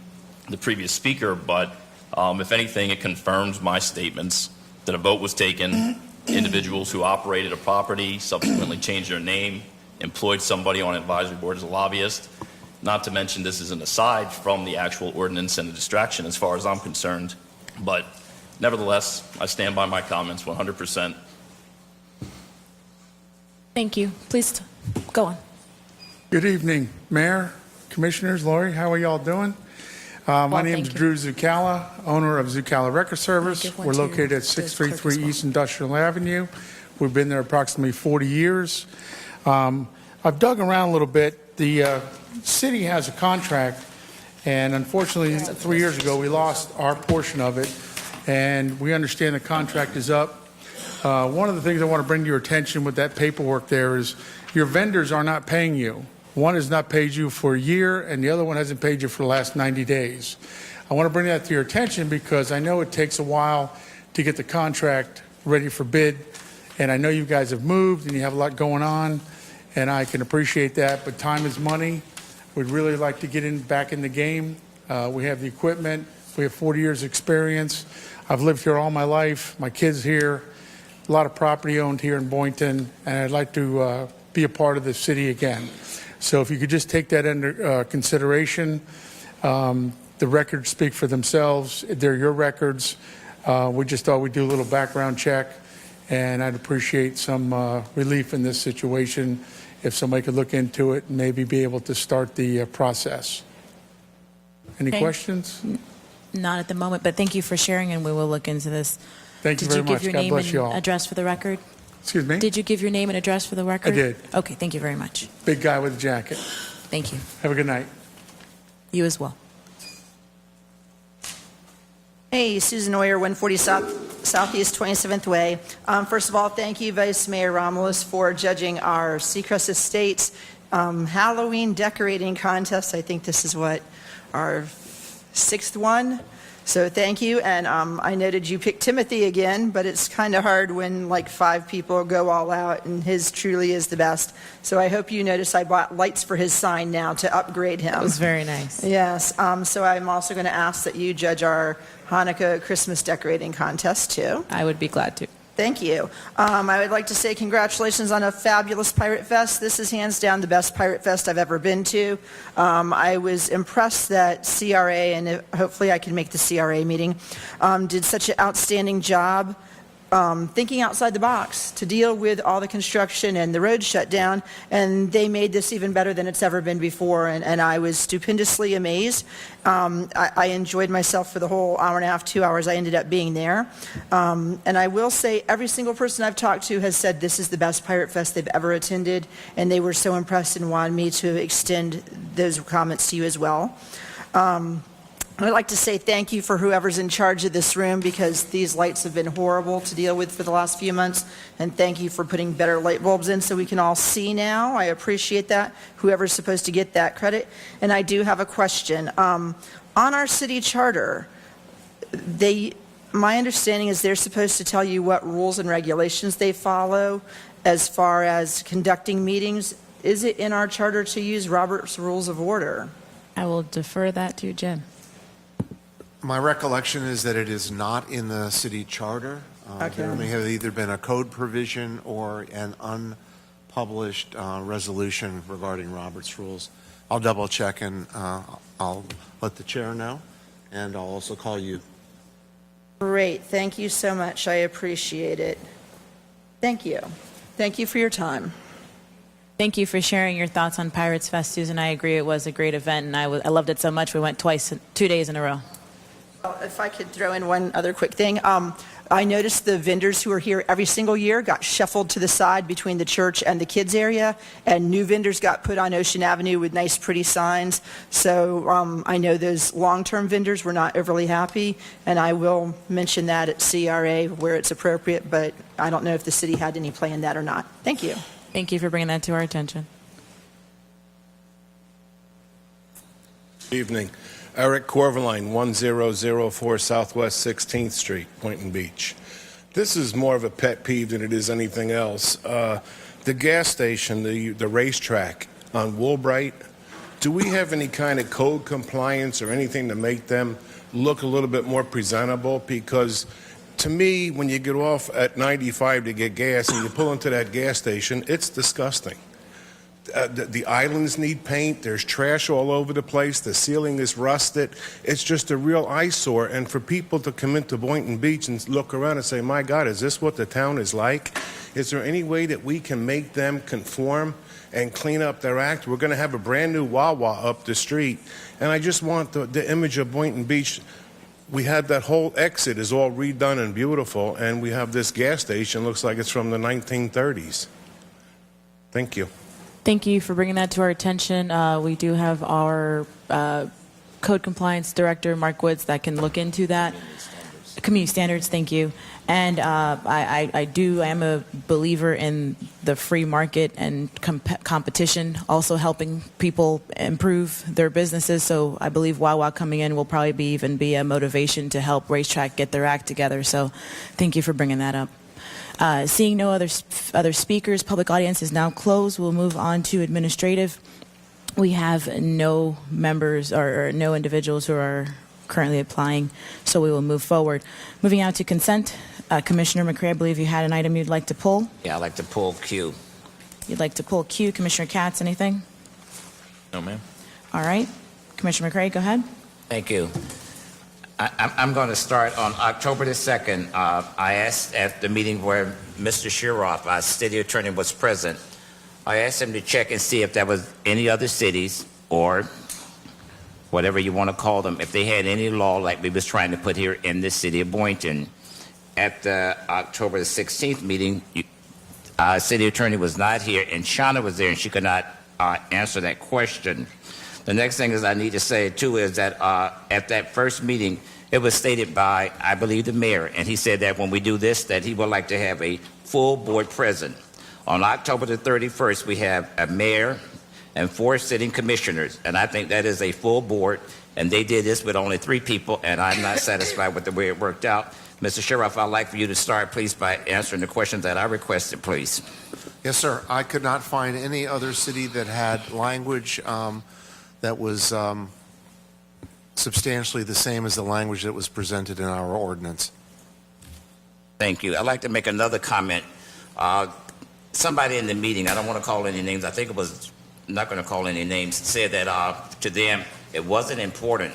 C: previous speaker, but if anything, it confirms my statements that a vote was taken. Individuals who operated a property subsequently changed their name, employed somebody on an advisory board as a lobbyist. Not to mention this is an aside from the actual ordinance and a distraction as far as I'm concerned. But nevertheless, I stand by my comments 100%.
A: Thank you. Please go on.
Q: Good evening, Mayor, Commissioners, Lori, how are y'all doing? My name is Drew Zucala, owner of Zucala Record Service. We're located at 633 East Industrial Avenue. We've been there approximately 40 years. I've dug around a little bit. The city has a contract, and unfortunately, 3 years ago, we lost our portion of it, and we understand the contract is up. One of the things I want to bring to your attention with that paperwork there is your vendors are not paying you. One has not paid you for a year, and the other one hasn't paid you for the last 90 days. I want to bring that to your attention because I know it takes a while to get the contract ready for bid, and I know you guys have moved and you have a lot going on, and I can appreciate that, but time is money. We'd really like to get back in the game. We have the equipment. We have 40 years experience. I've lived here all my life. My kids here. a lot of property owned here in Boynton, and I'd like to be a part of the city again. So if you could just take that under consideration. The records speak for themselves. They're your records. We just thought we'd do a little background check, and I'd appreciate some relief in this situation if somebody could look into it and maybe be able to start the process. Any
A: Okay.
Q: questions?
A: Not at the moment, but thank you for sharing, and we will look into this.
Q: Thank you
A: Did
Q: very
A: you give
Q: much.
A: your
Q: God
A: name
Q: bless you
A: and
Q: all.
A: address for the record?
Q: Excuse me?
A: Did you give your name and address for the record?
Q: I did.
A: Okay, thank you very much.
Q: Big guy with a jacket.
A: Thank you.
Q: Have a good night.
A: You as well.
J: Hey, Susan Oyer, 140 Southeast 27th Way. First of all, thank you, Vice Mayor Romulus, for judging our Seacrest Estates Halloween decorating contest. I think this is our 6th one. So thank you. And I noted you picked Timothy again, but it's kind of hard when like 5 people go all out, and his truly is the best. So I hope you notice I bought lights for his sign now to upgrade him.
A: That was very nice.
J: Yes. So I'm also going to ask that you judge our Hanukkah Christmas decorating contest too.
A: I would be glad to.
J: Thank you. I would like to say congratulations on a fabulous Pirate Fest. This is hands down the best Pirate Fest I've ever been to. I was impressed that CRA, and hopefully I can make the CRA meeting, did such an outstanding job thinking outside the box to deal with all the construction and the road shut down, and they made this even better than it's ever been before, and I was stupendously amazed. I enjoyed myself for the whole hour and a half, 2 hours I ended up being there. And I will say every single person I've talked to has said this is the best Pirate Fest they've ever attended, and they were so impressed and wanted me to extend those comments to you as well. I'd like to say thank you for whoever's in charge of this room, because these lights have been horrible to deal with for the last few months, and thank you for putting better light bulbs in so we can all see now. I appreciate that, whoever's supposed to get that credit. And I do have a question. On our city charter, my understanding is they're supposed to tell you what rules and regulations they follow as far as conducting meetings. Is it in our charter to use Robert's Rules of Order?
A: I will defer that to Jim.
H: My recollection is that it is not in the city charter.
J: Okay.
H: There may have either been a code provision or an unpublished resolution regarding Robert's rules. I'll double check, and I'll let the chair know, and I'll also call you.
J: Great. Thank you so much. I appreciate it. Thank you. Thank you for your time.
A: Thank you for sharing your thoughts on Pirates Fest, Susan. I agree it was a great event, and I loved it so much we went 2 days in a row.
J: If I could throw in one other quick thing. I noticed the vendors who are here every single year got shuffled to the side between the church and the kids area, and new vendors got put on Ocean Avenue with nice, pretty signs. So I know those long-term vendors were not overly happy, and I will mention that at CRA where it's appropriate, but I don't know if the city had any play in that or not. Thank you.
A: Thank you for bringing that to our attention.
R: Good evening. Eric Corverline, 1004 Southwest 16th Street, Boynton Beach. This is more of a pet peeve than it is anything else. The gas station, the racetrack on Woolbright, do we have any kind of code compliance or anything to make them look a little bit more presentable? Because to me, when you get off at 95 to get gas and you pull into that gas station, it's disgusting. The islands need paint. There's trash all over the place. The ceiling is rusted. It's just a real eyesore. And for people to come into Boynton Beach and look around and say, my God, is this what the town is like? Is there any way that we can make them conform and clean up their act? We're going to have a brand new Wawa up the street. And I just want the image of Boynton Beach. We had that whole exit is all redone and beautiful. And we have this gas station, looks like it's from the 1930s. Thank you.
A: Thank you for bringing that to our attention. We do have our code compliance director, Mark Woods, that can look into that. Community standards, thank you. And I am a believer in the free market and competition, also helping people improve their businesses. So I believe Wawa coming in will probably even be a motivation to help Racetrack get their act together. So thank you for bringing that up. Seeing no other speakers, public audience is now closed. We'll move on to administrative. We have no members or no individuals who are currently applying, so we will move forward. Moving out to consent, Commissioner McCray, I believe you had an item you'd like to pull.
B: Yeah, I'd like to pull Q.
A: You'd like to pull Q. Commissioner Katz, anything?
C: No, ma'am.
A: All right. Commissioner McCray, go ahead.
B: Thank you. I'm going to start on October the 2nd. I asked at the meeting where Mr. Shiroff, our city attorney, was present, I asked him to check and see if there was any other cities or whatever you want to call them, if they had any law like we was trying to put here in the city of Boynton. At the October the 16th meeting, city attorney was not here, and Shauna was there, and she could not answer that question. The next thing is I need to say, too, is that at that first meeting, it was stated by, I believe, the mayor, and he said that when we do this, that he would like to have a full board present. On October the 31st, we have a mayor and 4 sitting commissioners, and I think that is a full board, and they did this with only 3 people, and I'm not satisfied with the way it worked out. Mr. Sheriff, I'd like for you to start, please, by answering the questions that I requested, please.
H: Yes, sir. I could not find any other city that had language that was substantially the same as the language that was presented in our ordinance.
B: Thank you. I'd like to make another comment. Somebody in the meeting, I don't want to call any names, I think it was, not going to call any names, said that to them it wasn't important.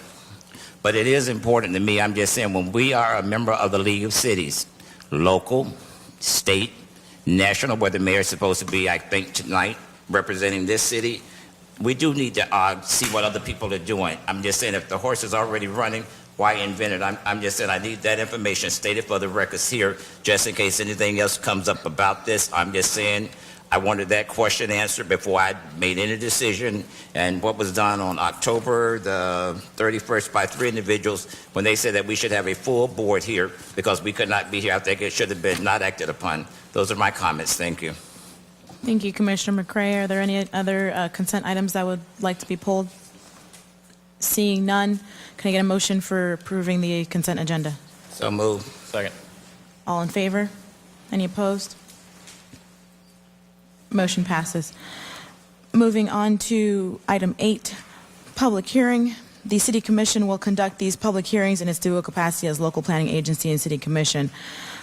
B: But it is important to me. I'm just saying, when we are a member of the League of Cities, local, state, national, where the mayor is supposed to be, I think, tonight, representing this city, we do need to see what other people are doing. I'm just saying, if the horse is already running, why invent it? I'm just saying I need that information stated for the records here, just in case anything else comes up about this. I'm just saying I wanted that question answered before I made any decision. And what was done on October the 31st by 3 individuals, when they said that we should have a full board here because we could not be here, I think it should have been not acted upon. Those are my comments. Thank you.
A: Thank you, Commissioner McCray. Are there any other consent items that would like to be pulled? Seeing none, can I get a motion for approving the consent agenda?
B: So moved.
C: Second.
A: All in favor? Any opposed? Motion passes. Moving on to item 8, public hearing. The City Commission will conduct these public hearings in its dual capacity as local planning agency and City Commission.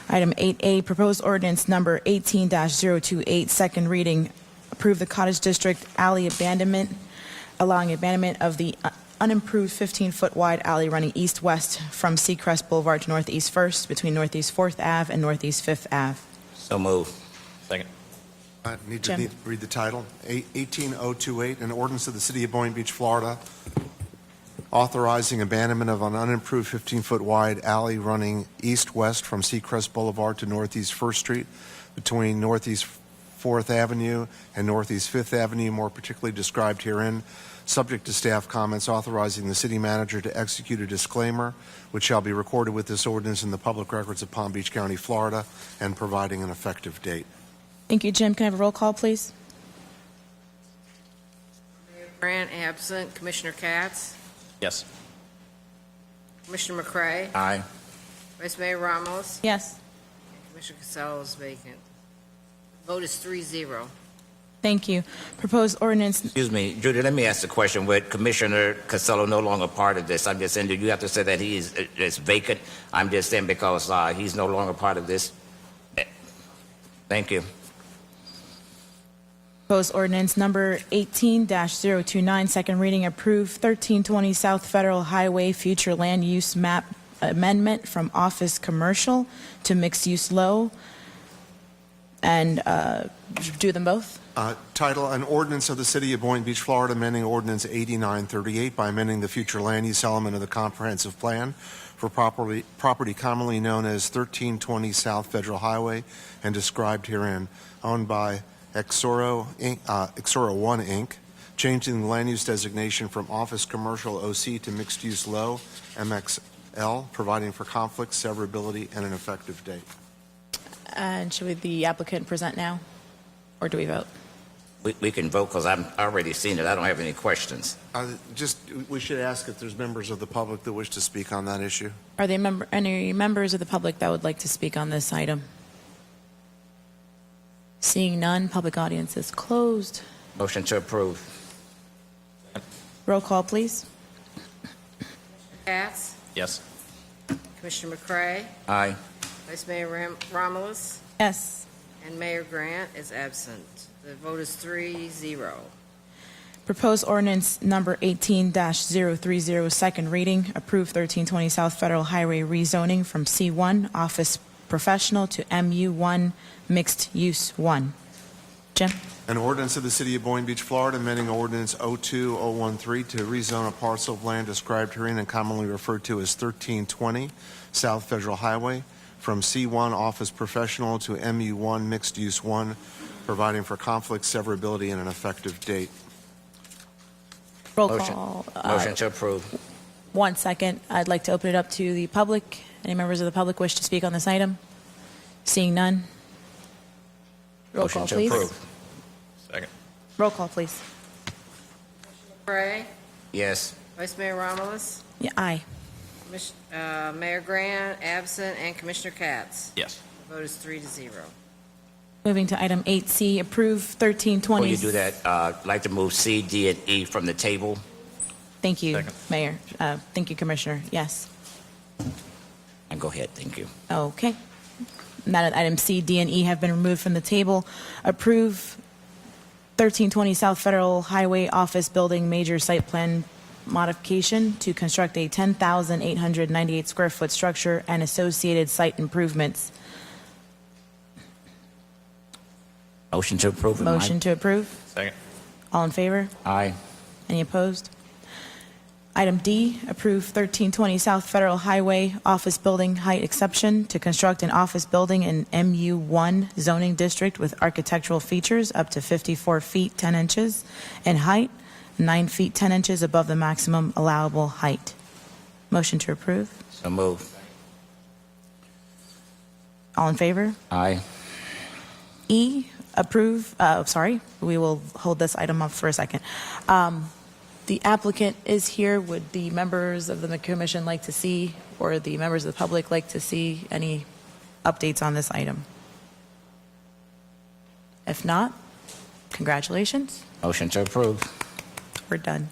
A: Item 8A, proposed ordinance number 18-028, second reading. Approve the Cottage District alley abandonment, allowing abandonment of the unimproved 15-foot wide alley running east-west from Seacrest Boulevard to Northeast 1st between Northeast 4th Ave and Northeast 5th Ave.
B: So moved.
C: Second.
H: I need to read the title. 18028, an ordinance of the City of Boynton Beach, Florida, authorizing abandonment of an unimproved 15-foot wide alley running east-west from Seacrest Boulevard to Northeast 1st Street between Northeast 4th Avenue and Northeast 5th Avenue, more particularly described herein, subject to staff comments, authorizing the city manager to execute a disclaimer, which shall be recorded with this ordinance in the public records of Palm Beach County, Florida, and providing an effective date.
A: Thank you, Jim. Can I have a roll call, please?
E: Mayor Grant, absent. Commissioner Katz?
C: Yes.
E: Commissioner McCray?
B: Aye.
E: Vice Mayor Ramos?
A: Yes.
E: Commissioner Casale is vacant. Vote is 3-0.
A: Thank you. Proposed ordinance.
B: Excuse me, Judy, let me ask the question. With Commissioner Costello no longer part of this, I'm just saying, do you have to say that he is vacant? I'm just saying because he's no longer part of this. Thank you.
A: Proposed ordinance number 18-029, second reading. Approve 1320 South Federal Highway future land use map amendment from office commercial to mixed use low. And do them both.
H: Title, an ordinance of the City of Boynton Beach, Florida, amending Ordinance 8938 by amending the future land use element of the comprehensive plan for property commonly known as 1320 South Federal Highway and described herein, owned by Exoro 1, Inc., changing the land use designation from office commercial OC to mixed use low, MXL, providing for conflict, severability, and an effective date.
A: And should the applicant present now, or do we vote?
B: We can vote because I've already seen it. I don't have any questions.
H: We should ask if there's members of the public that wish to speak on that issue.
A: Are there any members of the public that would like to speak on this item? Seeing none, public audience is closed.
B: Motion to approve.
A: Roll call, please.
E: Katz?
C: Yes.
E: Commissioner McCray?
B: Aye.
E: Vice Mayor Romulus,
A: Yes.
E: and Mayor Grant is absent. The vote is 3-0.
A: Proposed ordinance number 18-030, second reading, approve 1320 South Federal Highway rezoning from C1 Office Professional to MU1 Mixed Use 1. Jim?
H: An ordinance of the City of Boynton Beach, Florida, amending Ordinance 02013 to rezone a parcel of land described herein and commonly referred to as 1320 South Federal Highway from C1 Office Professional to MU1 Mixed Use 1, providing for conflict, severability, and an effective date.
A: Roll
B: Motion.
A: call.
B: Motion to approve.
A: 1 second. I'd like to open it up to the public. Any members of the public wish to speak on this item? Seeing none. Roll
B: Motion
A: call,
B: to
A: please.
B: approve.
C: Second.
A: Roll call, please.
E: Gray,
B: Yes.
E: Vice Mayor Romulus,
A: Yeah, aye.
E: Mayor Grant absent, and Commissioner Katz.
C: Yes.
E: The vote is 3-0.
A: Moving to item 8C, approve 1320.
B: Before you do that, I'd like to move C, D, and E from the table.
A: Thank you,
C: Second.
A: Mayor. Thank you, Commissioner. Yes.
B: And go ahead, thank you.
A: Okay. Now that item C, D, and E have been removed from the table, approve 1320 South Federal Highway Office Building major site plan modification to construct a 10,898 square foot structure and associated site improvements.
B: Motion to approve.
A: Motion to approve.
C: Second.
A: All in favor?
B: Aye.
A: Any opposed? Item D, approve 1320 South Federal Highway Office Building height exception to construct an office building in MU1 zoning district with architectural features up to 54 feet 10 inches in height, 9 feet 10 inches above the maximum allowable height. Motion to approve.
B: So move.
A: All in favor?
B: Aye.
A: E, approve, we will hold this item up for a second. The applicant is here. Would the members of the commission like to see, or the members of the public like to see any updates on this item? If not, congratulations.
B: Motion to approve.
A: We're done.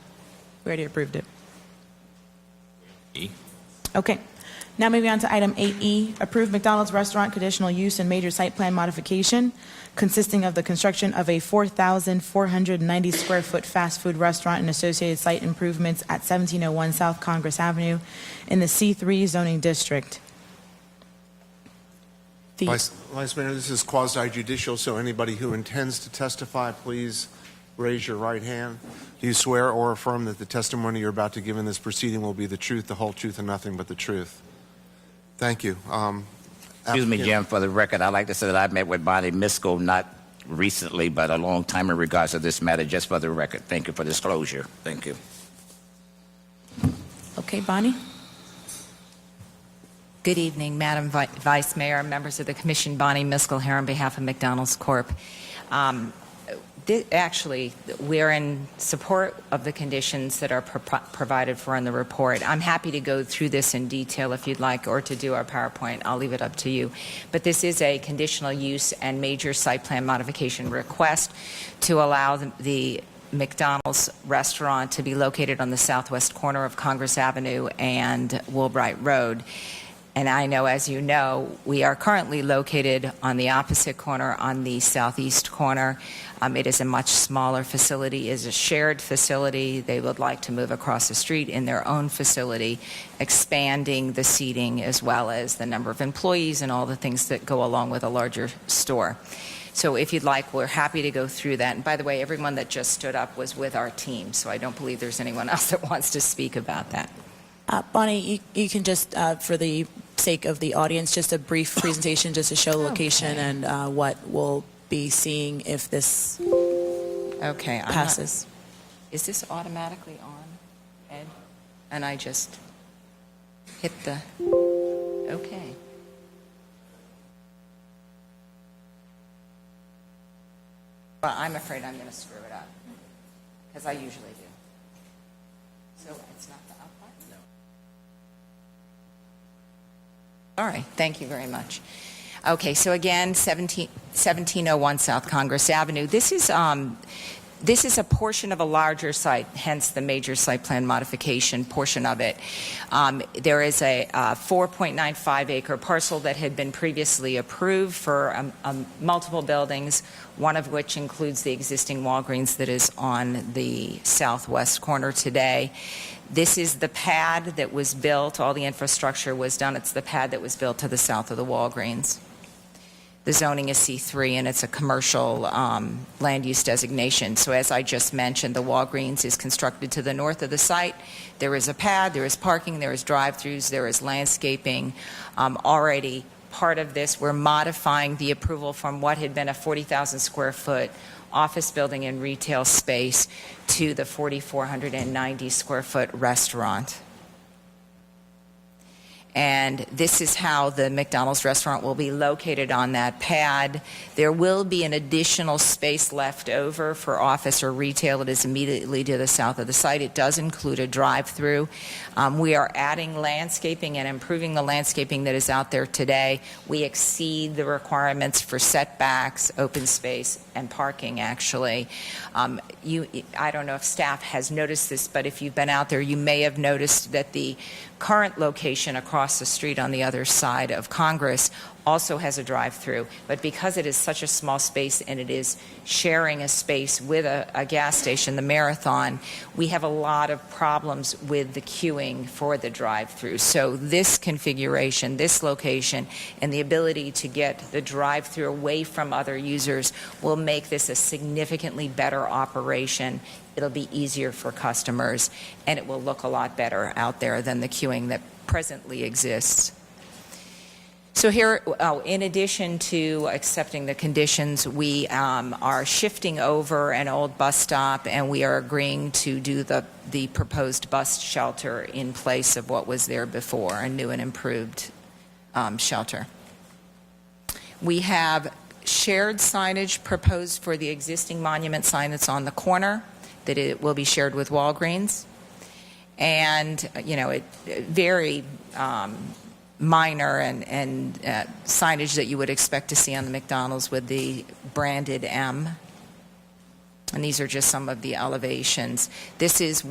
A: We already approved it.
C: E.
A: Okay. Now moving on to item 8E, approve McDonald's restaurant conditional use and major site plan modification consisting of the construction of a 4,490 square foot fast food restaurant and associated site improvements at 1701 South Congress Avenue in the C3 zoning district.
H: Vice Mayor, this is quasi-judicial, so anybody who intends to testify, please raise your right hand. Do you swear or affirm that the testimony you're about to give in this proceeding will be the truth, the whole truth, and nothing but the truth? Thank you.
B: Excuse me, Jim, for the record, I'd like to say that I met with Bonnie Miskell not recently, but a long time in regards to this matter, just for the record. Thank you for disclosure. Thank you.
A: Okay, Bonnie?
S: Good evening, Madam Vice Mayor, members of the Commission. Bonnie Miskell here on behalf of McDonald's Corp. Actually, we're in support of the conditions that are provided for in the report. I'm happy to go through this in detail if you'd like, or to do our PowerPoint. I'll leave it up to you. But this is a conditional use and major site plan modification request to allow the McDonald's restaurant to be located on the southwest corner of Congress Avenue and Woolbright Road. And I know, as you know, we are currently located on the opposite corner, on the southeast corner. It is a much smaller facility, is a shared facility. They would like to move across the street in their own facility, expanding the seating as well as the number of employees and all the things that go along with a larger store. So if you'd like, we're happy to go through that. And by the way, everyone that just stood up was with our team, so I don't believe there's anyone else that wants to speak about that.
A: Bonnie, you can just, for the sake of the audience, just a brief presentation just to show location and what we'll be seeing if this passes.
S: Is this automatically on, Ed? And I just hit the, okay. Well, I'm afraid I'm going to screw it up, because I usually do. So it's not the up button? No. All right, thank you very much. Okay, so again, 1701 South Congress Avenue. This is This is a portion of a larger site, hence the major site plan modification portion of it. There is a 4.95 acre parcel that had been previously approved for multiple buildings, one of which includes the existing Walgreens that is on the southwest corner today. This is the pad that was built, all the infrastructure was done. It's the pad that was built to the south of the Walgreens. The zoning is C3, and it's a commercial land use designation. So as I just mentioned, the Walgreens is constructed to the north of the site. There is a pad, there is parking, there is drive-throughs, there is landscaping. Already part of this, we're modifying the approval from what had been a 40,000 square foot office building and retail space to the 4,490 square foot restaurant. And this is how the McDonald's restaurant will be located on that pad. There will be an additional space left over for office or retail. It is immediately to the south of the site. It does include a drive-through. We are adding landscaping and improving the landscaping that is out there today. We exceed the requirements for setbacks, open space, and parking, actually. I don't know if staff has noticed this, but if you've been out there, you may have noticed that the current location across the street on the other side of Congress also has a drive-through, but because it is such a small space and it is sharing a space with a gas station, the Marathon, we have a lot of problems with the queuing for the drive-through. So this configuration, this location, and the ability to get the drive-through away from other users will make this a significantly better operation. It'll be easier for customers, and it will look a lot better out there than the queuing that presently exists. So here, in addition to accepting the conditions, we are shifting over an old bus stop, and we are agreeing to do the proposed bus shelter in place of what was there before, a new and improved shelter. We have shared signage proposed for the existing monument sign that's on the corner, that it will be shared with Walgreens. And, you know, it very minor and signage that you would expect to see on the McDonald's with the branded M. And these are just some of the elevations. This is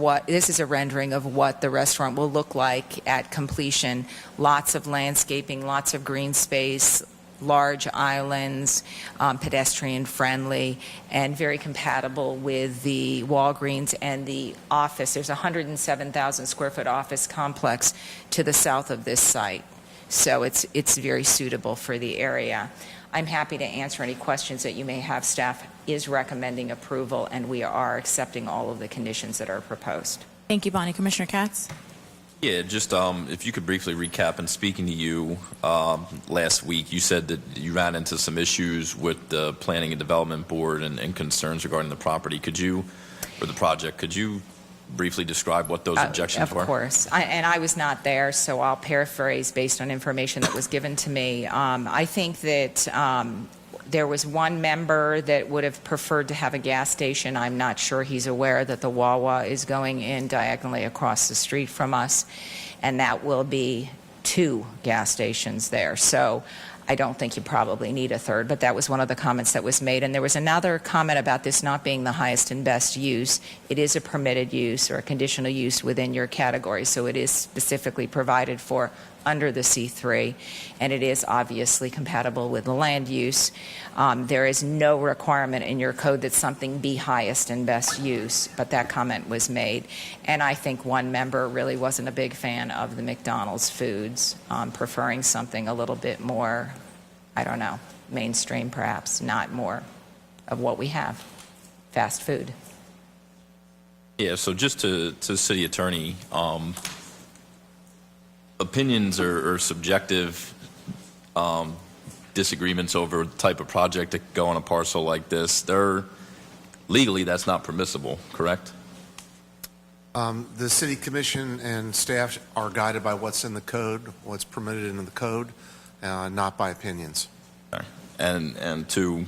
S: a rendering of what the restaurant will look like at completion. Lots of landscaping, lots of green space, large islands, pedestrian friendly, and very compatible with the Walgreens and the office. There's a 107,000 square foot office complex to the south of this site. So it's very suitable for the area. I'm happy to answer any questions that you may have. Staff is recommending approval, and we are accepting all of the conditions that are proposed.
A: Thank you, Bonnie. Commissioner Katz?
C: Yeah, just if you could briefly recap, and speaking to you last week, you said that you ran into some issues with the Planning and Development Board and concerns regarding the property. Could you, or the project, could you briefly describe what those objections were?
S: Of course. I was not there, so I'll paraphrase based on information that was given to me. I think that there was one member that would have preferred to have a gas station. I'm not sure he's aware that the Wawa is going in diagonally across the street from us, and that will be 2 gas stations there. So I don't think you probably need a third, but that was one of the comments that was made. And there was another comment about this not being the highest and best use. It is a permitted use or a conditional use within your category, so it is specifically provided for under the C3, and it is obviously compatible with the land use. There is no requirement in your code that something be highest and best use, but that comment was made. And I think one member really wasn't a big fan of the McDonald's foods, preferring something a little bit more, I don't know, mainstream perhaps, not more of what we have, fast food.
C: Yeah, so just to City Attorney, opinions are subjective. Disagreements over the type of project that go on a parcel like this, legally that's not permissible, correct?
H: The City Commission and staff are guided by what's in the code, what's permitted in the code, not by opinions.
C: Okay. And to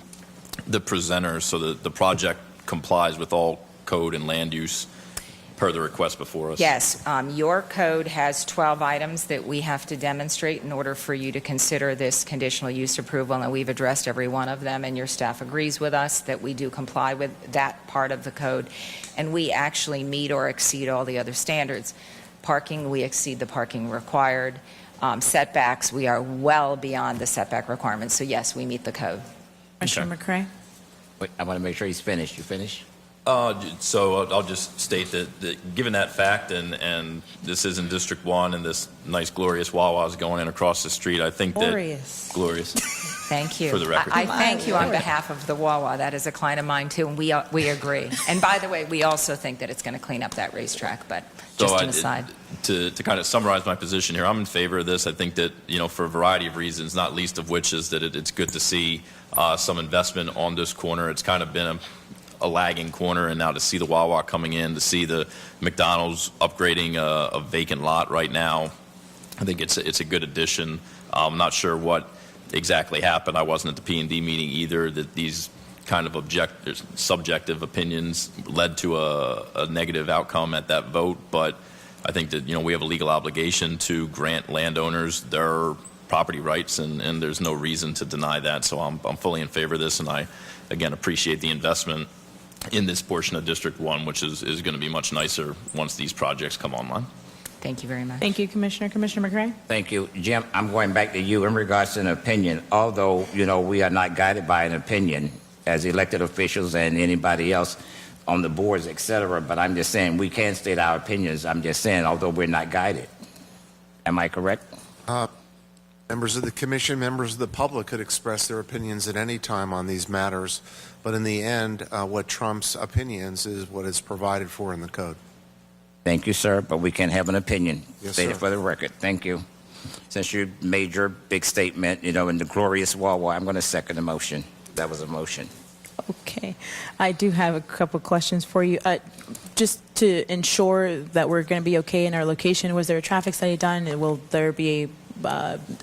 C: the presenter, so that the project complies with all code and land use per the request before us.
S: Yes, your code has 12 items that we have to demonstrate in order for you to consider this conditional use approval, and we've addressed every one of them, and your staff agrees with us that we do comply with that part of the code, and we actually meet or exceed all the other standards. Parking, we exceed the parking required. Setbacks, we are well beyond the setback requirements, so yes, we meet the code.
A: Commissioner McCray?
B: Wait, I want to make sure he's finished. You finished?
C: So I'll just state that given that fact, and this is in District 1, and this nice, glorious Wawa is going in across the street, I think
S: Glorious.
C: that... Glorious.
S: Thank you.
C: For the record.
S: I thank you on behalf of the Wawa. That is a client of mine, too, and we agree. And by the way, we also think that it's going to clean up that racetrack, but just an aside.
C: To kind of summarize my position here, I'm in favor of this. I think that, for a variety of reasons, not least of which is that it's good to see some investment on this corner. It's kind of been a lagging corner, and now to see the Wawa coming in, to see the McDonald's upgrading a vacant lot right now, I think it's a good addition. I'm not sure what exactly happened. I wasn't at the P&D meeting either, that these kind of subjective opinions led to a negative outcome at that vote, but I think that, we have a legal obligation to grant landowners their property rights, and there's no reason to deny that. So I'm fully in favor of this, and I, again, appreciate the investment in this portion of District 1, which is going to be much nicer once these projects come online.
S: Thank you very much.
A: Thank you, Commissioner. Commissioner McCray?
B: Thank you. Jim, I'm going back to you in regards to an opinion. Although, we are not guided by an opinion as elected officials and anybody else on the boards, et cetera, but I'm just saying we can state our opinions. I'm just saying, although we're not guided. Am I correct?
H: Members of the commission, members of the public could express their opinions at any time on these matters, but in the end, what trumps opinions is what is provided for in the code.
B: Thank you, sir, but we can have an opinion.
H: Yes,
B: Stated
H: sir.
B: for the record. Thank you. Since you made your big statement, in the glorious Wawa, I'm going to second the motion. That was a motion.
A: Okay. I do have a couple questions for you. Just to ensure that we're going to be okay in our location, was there a traffic study done? And will there be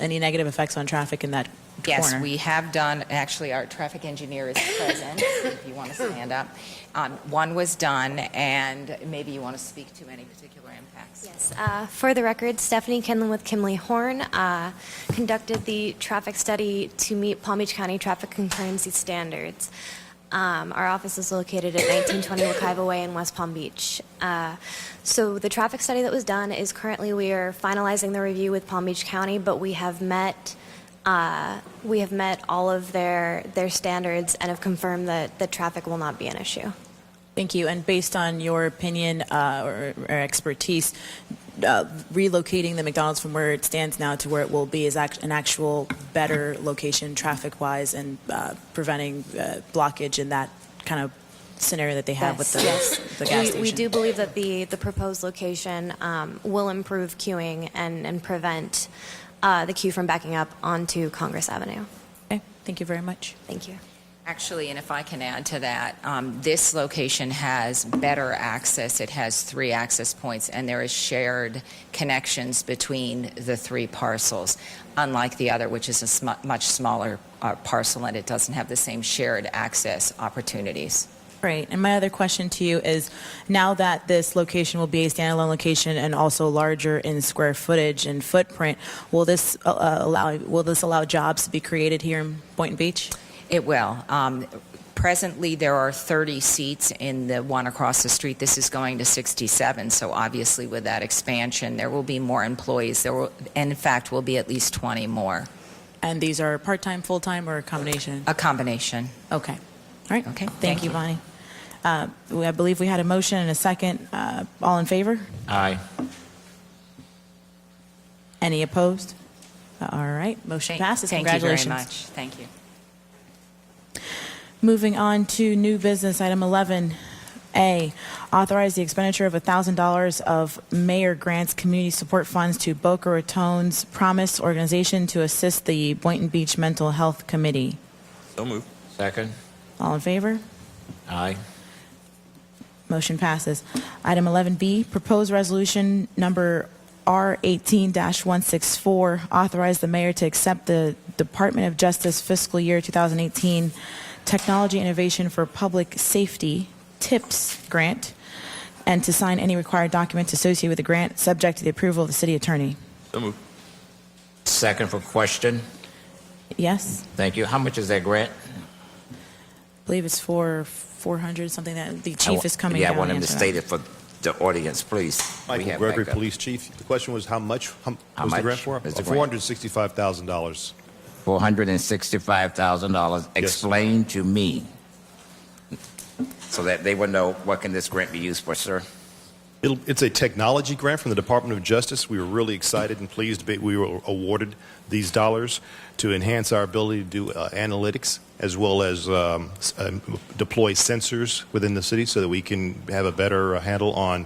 A: any negative effects on traffic in that
S: Yes,
A: corner?
S: we have done. Actually, our traffic engineer is present, if you want to stand up. One was done, and maybe you want to speak to any particular impacts.
T: Yes. For the record, Stephanie Kinlan with Kimley Horn conducted the traffic study to meet Palm Beach County traffic concurrency standards. Our office is located at 1920 Wekiva Way in West Palm Beach. So the traffic study that was done is currently, we are finalizing the review with Palm Beach County, but we have met all of their standards and have confirmed that the traffic will not be an issue.
A: Thank you. And based on your opinion or expertise, relocating the McDonald's from where it stands now to where it will be is an actual better location traffic-wise and preventing blockage in that kind of scenario that they have with the gas station.
T: We do believe that the proposed location will improve queuing and prevent the queue from backing up onto Congress Avenue.
A: Okay. Thank you very much.
T: Thank you.
S: Actually, and if I can add to that, this location has better access. It has 3 access points, and there is shared connections between the 3 parcels, unlike the other, which is a much smaller parcel, and it doesn't have the same shared access opportunities.
A: Right. And my other question to you is, now that this location will be a standalone location and also larger in square footage and footprint, will this allow jobs to be created here in Boynton Beach?
S: It will. Presently, there are 30 seats in the one across the street. This is going to 67, so obviously with that expansion, there will be more employees. There will, in fact, will be at least 20 more.
A: And these are part-time, full-time, or a combination?
S: A combination.
A: Okay. All right.
S: Okay.
A: Thank you, Bonnie. I believe we had a motion and a second. All in favor?
B: Aye.
A: Any opposed? All right. Motion passes.
S: Thank you
A: Congratulations.
S: very much. Thank you.
A: Moving on to new business, item 11A, authorize the expenditure of $1,000 of mayor grants community support funds to Boca Raton's Promise organization to assist the Boynton Beach Mental Health Committee.
C: So moved.
B: Second.
A: All in favor?
B: Aye.
A: Motion passes. Item 11B, proposed resolution number R18-164, authorize the mayor to accept the Department of Justice fiscal year 2018 Technology Innovation for Public Safety TIPS grant and to sign any required documents associated with the grant, subject to the approval of the city attorney.
C: So moved.
B: Second for question.
A: Yes?
B: Thank you. How much is that grant?
A: I believe it's for 400, something that the chief is coming
B: Yeah,
A: down
B: I want him to
A: answer
B: state
A: that.
B: it for the audience, please. We
N: Michael
B: have
N: Gregory,
B: backup.
N: Police Chief. The question was how much was
B: much
N: the grant for?
B: is the grant?
N: $465,000.
B: $465,000. Explain to me so that they will know what can this grant be used for, sir.
N: It's a technology grant from the Department of Justice. We were really excited and pleased we were awarded these dollars to enhance our ability to do analytics as well as deploy sensors within the city so that we can have a better handle on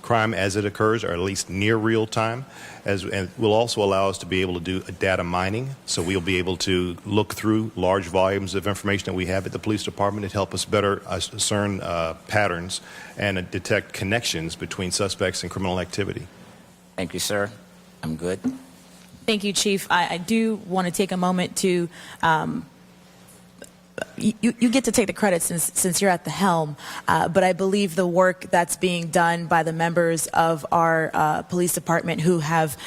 N: crime as it occurs, or at least near real time. And will also allow us to be able to do data mining, so we'll be able to look through large volumes of information that we have at the police department to help us better discern patterns and detect connections between suspects and criminal activity.
B: Thank you, sir. I'm good.
A: Thank you, Chief. I do want to take a moment to, you get to take the credit since you're at the helm, but I believe the work that's being done by the members of our police department who have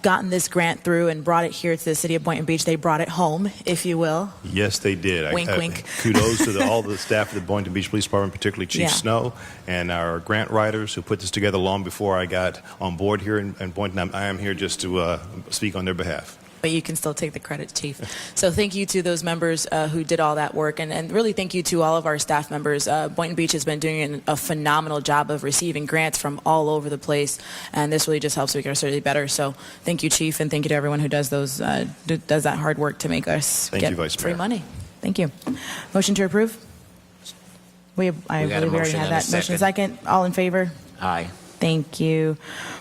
A: gotten this grant through and brought it here to the city of Boynton Beach, they brought it home, if you will.
N: Yes, they did.
A: Wink, wink.
N: Kudos to all the staff of the Boynton Beach Police Department, particularly Chief
A: Yeah.
N: Snow and our grant writers who put this together long before I got on board here in Boynton. I am here just to speak on their behalf.
A: But you can still take the credit, Chief. So thank you to those members who did all that work, and really thank you to all of our staff members. Boynton Beach has been doing a phenomenal job of receiving grants from all over the place, and this really just helps make our city better. So thank you, Chief, and thank you to everyone who does does that hard work to make us
N: Thank
A: get
N: you, Vice
A: free
N: Mayor.
A: money. Thank you. Motion to approve? I
B: got a
A: believe we already
B: motion
A: had
B: and a
A: that. Motion
B: second.
A: second. All in favor?
B: Aye.
A: Thank you.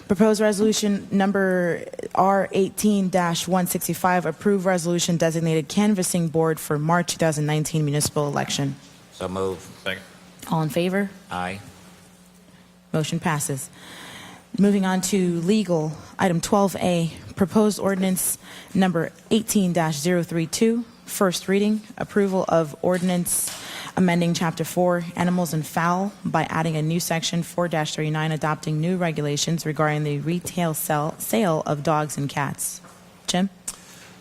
A: Proposed resolution number R18-165, approve resolution designated canvassing board for March 2019 municipal election.
B: So move.
C: Second.
A: All in favor?
B: Aye.
A: Motion passes. Moving on to legal, item 12A, proposed ordinance number 18-032, first reading, approval of ordinance amending Chapter 4, Animals and Fowl, by adding a new section 4-39, adopting new regulations regarding the retail sale of dogs and cats. Jim?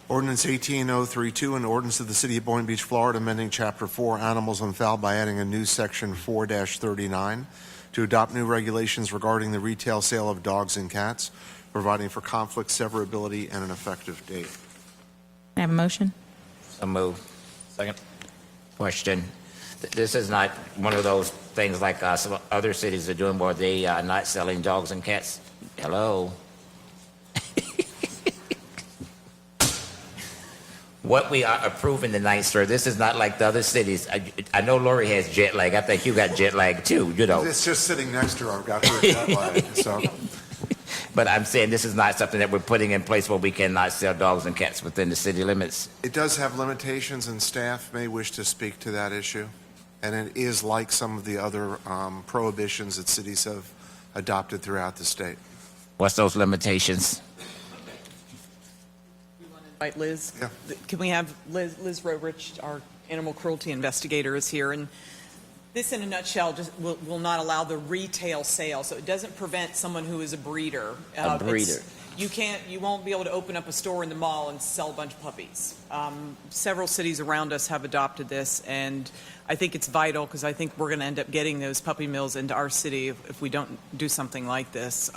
H: Ordinance 18032, an ordinance of the City of Boynton Beach, Florida, amending Chapter 4, Animals and Fowl by adding a new Section 4-39 to adopt new regulations regarding the retail sale of dogs and cats, providing for conflict severability and an effective date.
A: Can I have a motion?
B: So move.
C: Second.
B: Question. This is not one of those things like some other cities are doing where they are not selling dogs and cats. Hello. What we are approving tonight, sir, this is not like the other cities. I know Lori has jet lag. I think you got jet lag too, you know.
H: It's just sitting next to her. I've got her jet lag, so.
B: But I'm saying this is not something that we're putting in place where we cannot sell dogs and cats within the city limits.
H: It does have limitations, and staff may wish to speak to that issue. And it is like some of the other prohibitions that cities have adopted throughout the state.
B: What's those limitations?
F: Invite Liz.
H: Yeah.
F: Can we have Liz Robrich, our animal cruelty investigator, is here, and this, in a nutshell, just will not allow the retail sale. So it doesn't prevent someone who is a breeder.
B: A breeder.
F: You won't be able to open up a store in the mall and sell a bunch of puppies. Several cities around us have adopted this, and I think it's vital because I think we're going to end up getting those puppy mills into our city if we don't do something like this.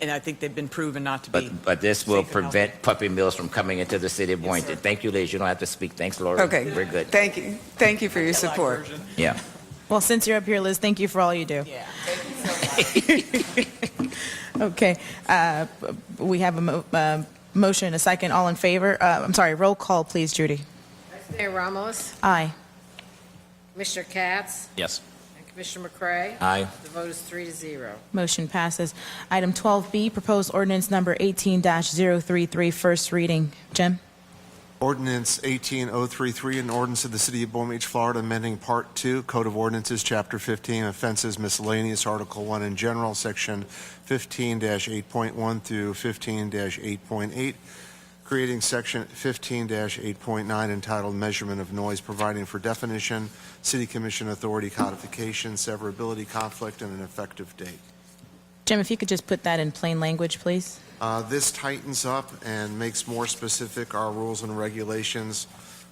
F: And I think they've been proven not to be.
B: But this will
F: safe and
B: prevent puppy mills from coming into the city of Boynton. Thank you, Liz. You don't have to speak. Thanks, Lori.
U: Okay.
B: We're good.
U: Thank you. Thank you for your support.
B: Yeah.
A: Well, since you're up here, Liz, thank you for all you do.
F: Yeah, thank you so much.
A: Okay. We have a motion and a second. All in favor? I'm sorry, roll call, please, Judy.
E: Vice Mayor Ramos,
A: Aye.
E: Commissioner Katz,
C: Yes.
E: and Commissioner McCrae.
B: Aye.
E: The vote is 3-0.
A: Motion passes. Item 12B, proposed ordinance number 18-033, first reading. Jim?
H: Ordinance 18033, an ordinance of the City of Boynton Beach, Florida, amending Part 2, Code of Ordinances, Chapter 15, Offenses Miscellaneous, Article 1 in general, Section 15-8.1 through 15-8.8, creating Section 15-8.9 entitled Measurement of Noise, providing for definition, City Commission authority codification, severability, conflict, and an effective date.
A: Jim, if you could just put that in plain language, please.
H: This tightens up and makes more specific our rules and regulations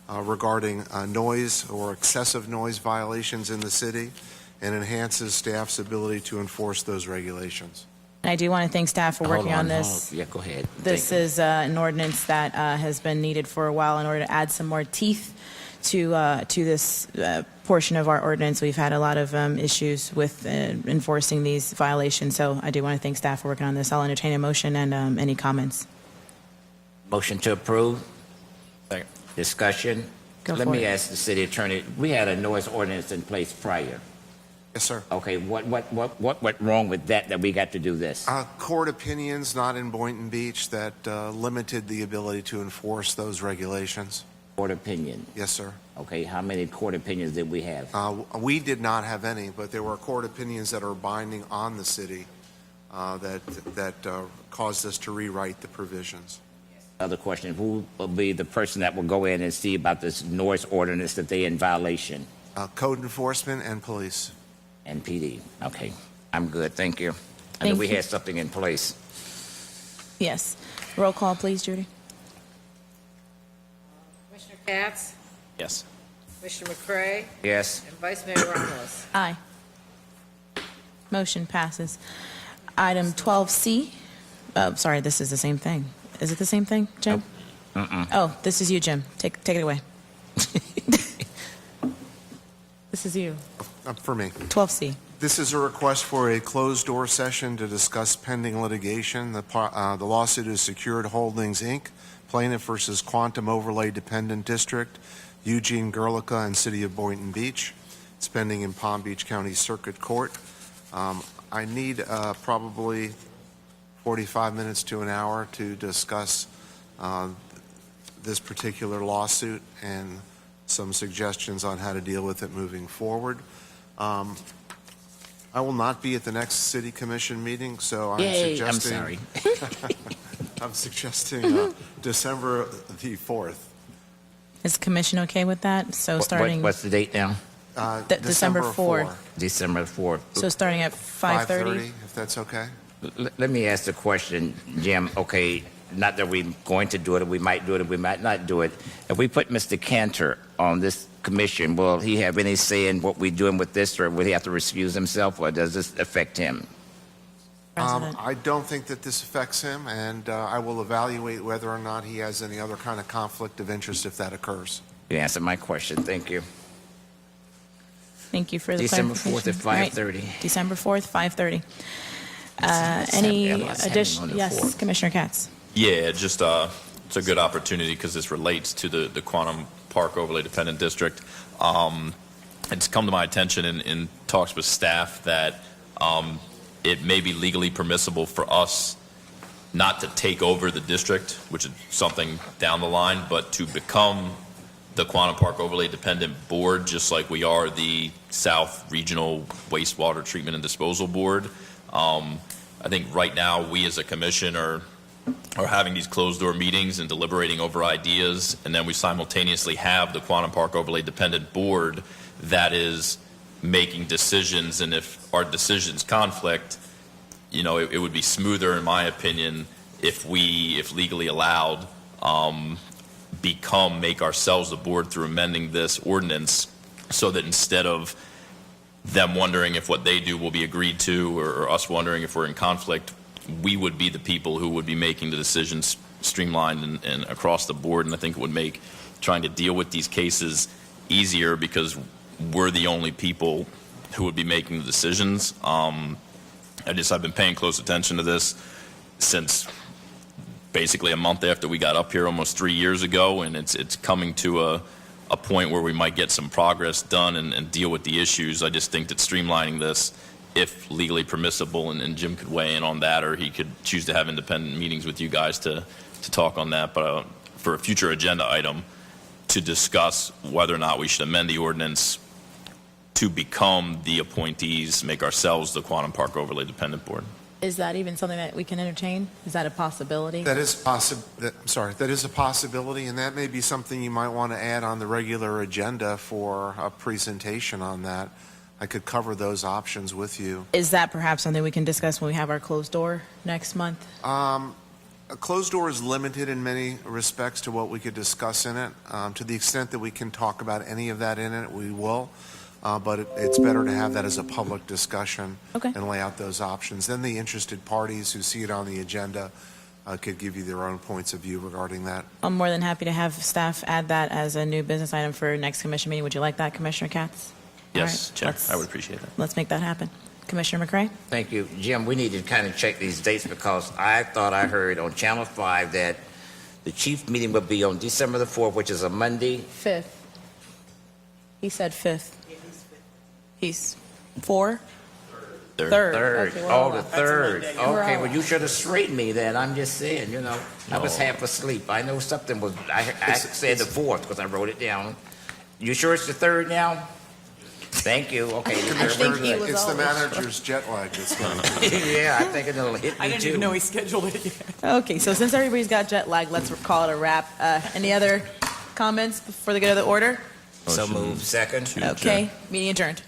H: regarding noise or excessive noise violations in the city, and enhances staff's ability to enforce those regulations.
A: And I do want to thank staff for working on this.
B: Hold. Yeah, go ahead.
A: This is an ordinance that has been needed for a while in order to add some more teeth to this portion of our ordinance. We've had a lot of issues with enforcing these violations, so I do want to thank staff for working on this. I'll entertain a motion and any comments.
B: Motion to approve.
C: Second.
B: Discussion.
A: Go
B: Let
A: for
B: me
A: it.
B: ask the city attorney, we had a noise ordinance in place prior.
H: Yes, sir.
B: Okay, what went wrong with that we got to do this?
H: Court opinions not in Boynton Beach that limited the ability to enforce those regulations.
B: Court opinion.
H: Yes, sir.
B: Okay, how many court opinions did we have?
H: We did not have any, but there were court opinions that are binding on the city that caused us to rewrite the provisions.
B: Other question, who will be the person that will go in and see about this noise ordinance that they in violation?
H: Code enforcement and police.
B: And PD. Okay, I'm good, thank you. I
A: Thank
B: knew we
A: you.
B: had something in place.
A: Yes. Roll call, please, Judy.
E: Commissioner Katz,
C: Yes.
E: Commissioner McCray,
B: Yes.
E: and Vice Mayor Ramos.
A: Aye. Motion passes. Item 12C. Sorry, this is the same thing. Is it the same thing, Jim? Oh, this is you, Jim. Take it away. This is you.
H: For me.
A: 12C.
H: This is a request for a closed-door session to discuss pending litigation. The lawsuit is Secured Holdings, Inc., plaintiff versus Quantum Overlay Dependent District, Eugene Gerlica and City of Boynton Beach. It's pending in Palm Beach County Circuit Court. I need probably 45 minutes to an hour to discuss this particular lawsuit and some suggestions on how to deal with it moving forward. I will not be at the next City Commission meeting, so I'm
B: Yay,
H: suggesting...
B: I'm sorry.
H: I'm suggesting December the 4th.
A: Is the commission okay with that? So starting
B: What's the date now?
A: December 4th.
B: December 4th.
A: So starting at 5:30?
H: If that's okay.
B: Let me ask the question, Jim. Okay, not that we're going to do it, or we might do it, or we might not do it. If we put Mr. Cantor on this commission, will he have any say in what we're doing with this, or will he have to recuse himself, or does this affect him?
H: I don't think that this affects him, and I will evaluate whether or not he has any other kind of conflict of interest if that occurs.
B: You answered my question. Thank you.
A: Thank you for the
B: December 4th at
A: clarification.
B: 5:30.
A: Right. December 4th, 5:30.
B: Let's
A: Any
B: have him on
A: addition?
B: the
A: Yes,
B: 4th.
A: Commissioner Katz.
C: Yeah, just it's a good opportunity because this relates to the Quantum Park Overlay Dependent District. It's come to my attention in talks with staff that it may be legally permissible for us not to take over the district, which is something down the line, but to become the Quantum Park Overlay Dependent Board, just like we are the South Regional Wastewater Treatment and Disposal Board. I think right now we as a commission are having these closed-door meetings and deliberating over ideas, and then we simultaneously have the Quantum Park Overlay Dependent Board that is making decisions, and if our decisions conflict, it would be smoother, in my opinion, if legally allowed, make ourselves the board through amending this ordinance so that instead of them wondering if what they do will be agreed to or us wondering if we're in conflict, we would be the people who would be making the decisions streamlined and across the board. And I think it would make trying to deal with these cases easier because we're the only people who would be making the decisions. I've been paying close attention to this since basically a month after we got up here almost 3 years ago, and it's coming to a point where we might get some progress done and deal with the issues. I just think that streamlining this, if legally permissible, and Jim could weigh in on that, or he could choose to have independent meetings with you guys to talk on that, but for a future agenda item to discuss whether or not we should amend the ordinance to become the appointees, make ourselves the Quantum Park Overlay Dependent Board.
A: Is that even something that we can entertain? Is that a possibility?
H: That is that is a possibility, and that may be something you might want to add on the regular agenda for a presentation on that. I could cover those options with you.
A: Is that perhaps something we can discuss when we have our closed door next month?
H: A closed door is limited in many respects to what we could discuss in it. To the extent that we can talk about any of that in it, we will. But it's better to have that as a public discussion and lay out those options. Then the interested parties who see it on the agenda could give you their own points of view regarding that.
A: I'm more than happy to have staff add that as a new business item for next commission meeting. Would you like that, Commissioner Katz?
C: Yes,
A: All right,
C: Chair, I would appreciate that.
A: Let's make that happen. Commissioner McCray?
B: Thank you. Jim, we need to kind of check these dates because I thought I heard on Channel 5 that the chief meeting would be on December the 4th, which is a Monday.
A: 5th. He said 5th. He's 4? Third. Okay,
B: Oh, the 3rd. Okay, well, you should have straightened me then. I'm just saying, you know, I was half asleep. I know something was, I said the 4th because I wrote it down. You sure it's the 3rd now? Thank you. Okay.
H: It's the manager's jet lag that's going to
B: Yeah, I think it'll hit me
F: I didn't even know he scheduled it yet.
A: Okay, so since everybody's got jet lag, let's call it a wrap. Any other comments for the good of the order?
B: So moved. Second.
A: Okay, meeting adjourned.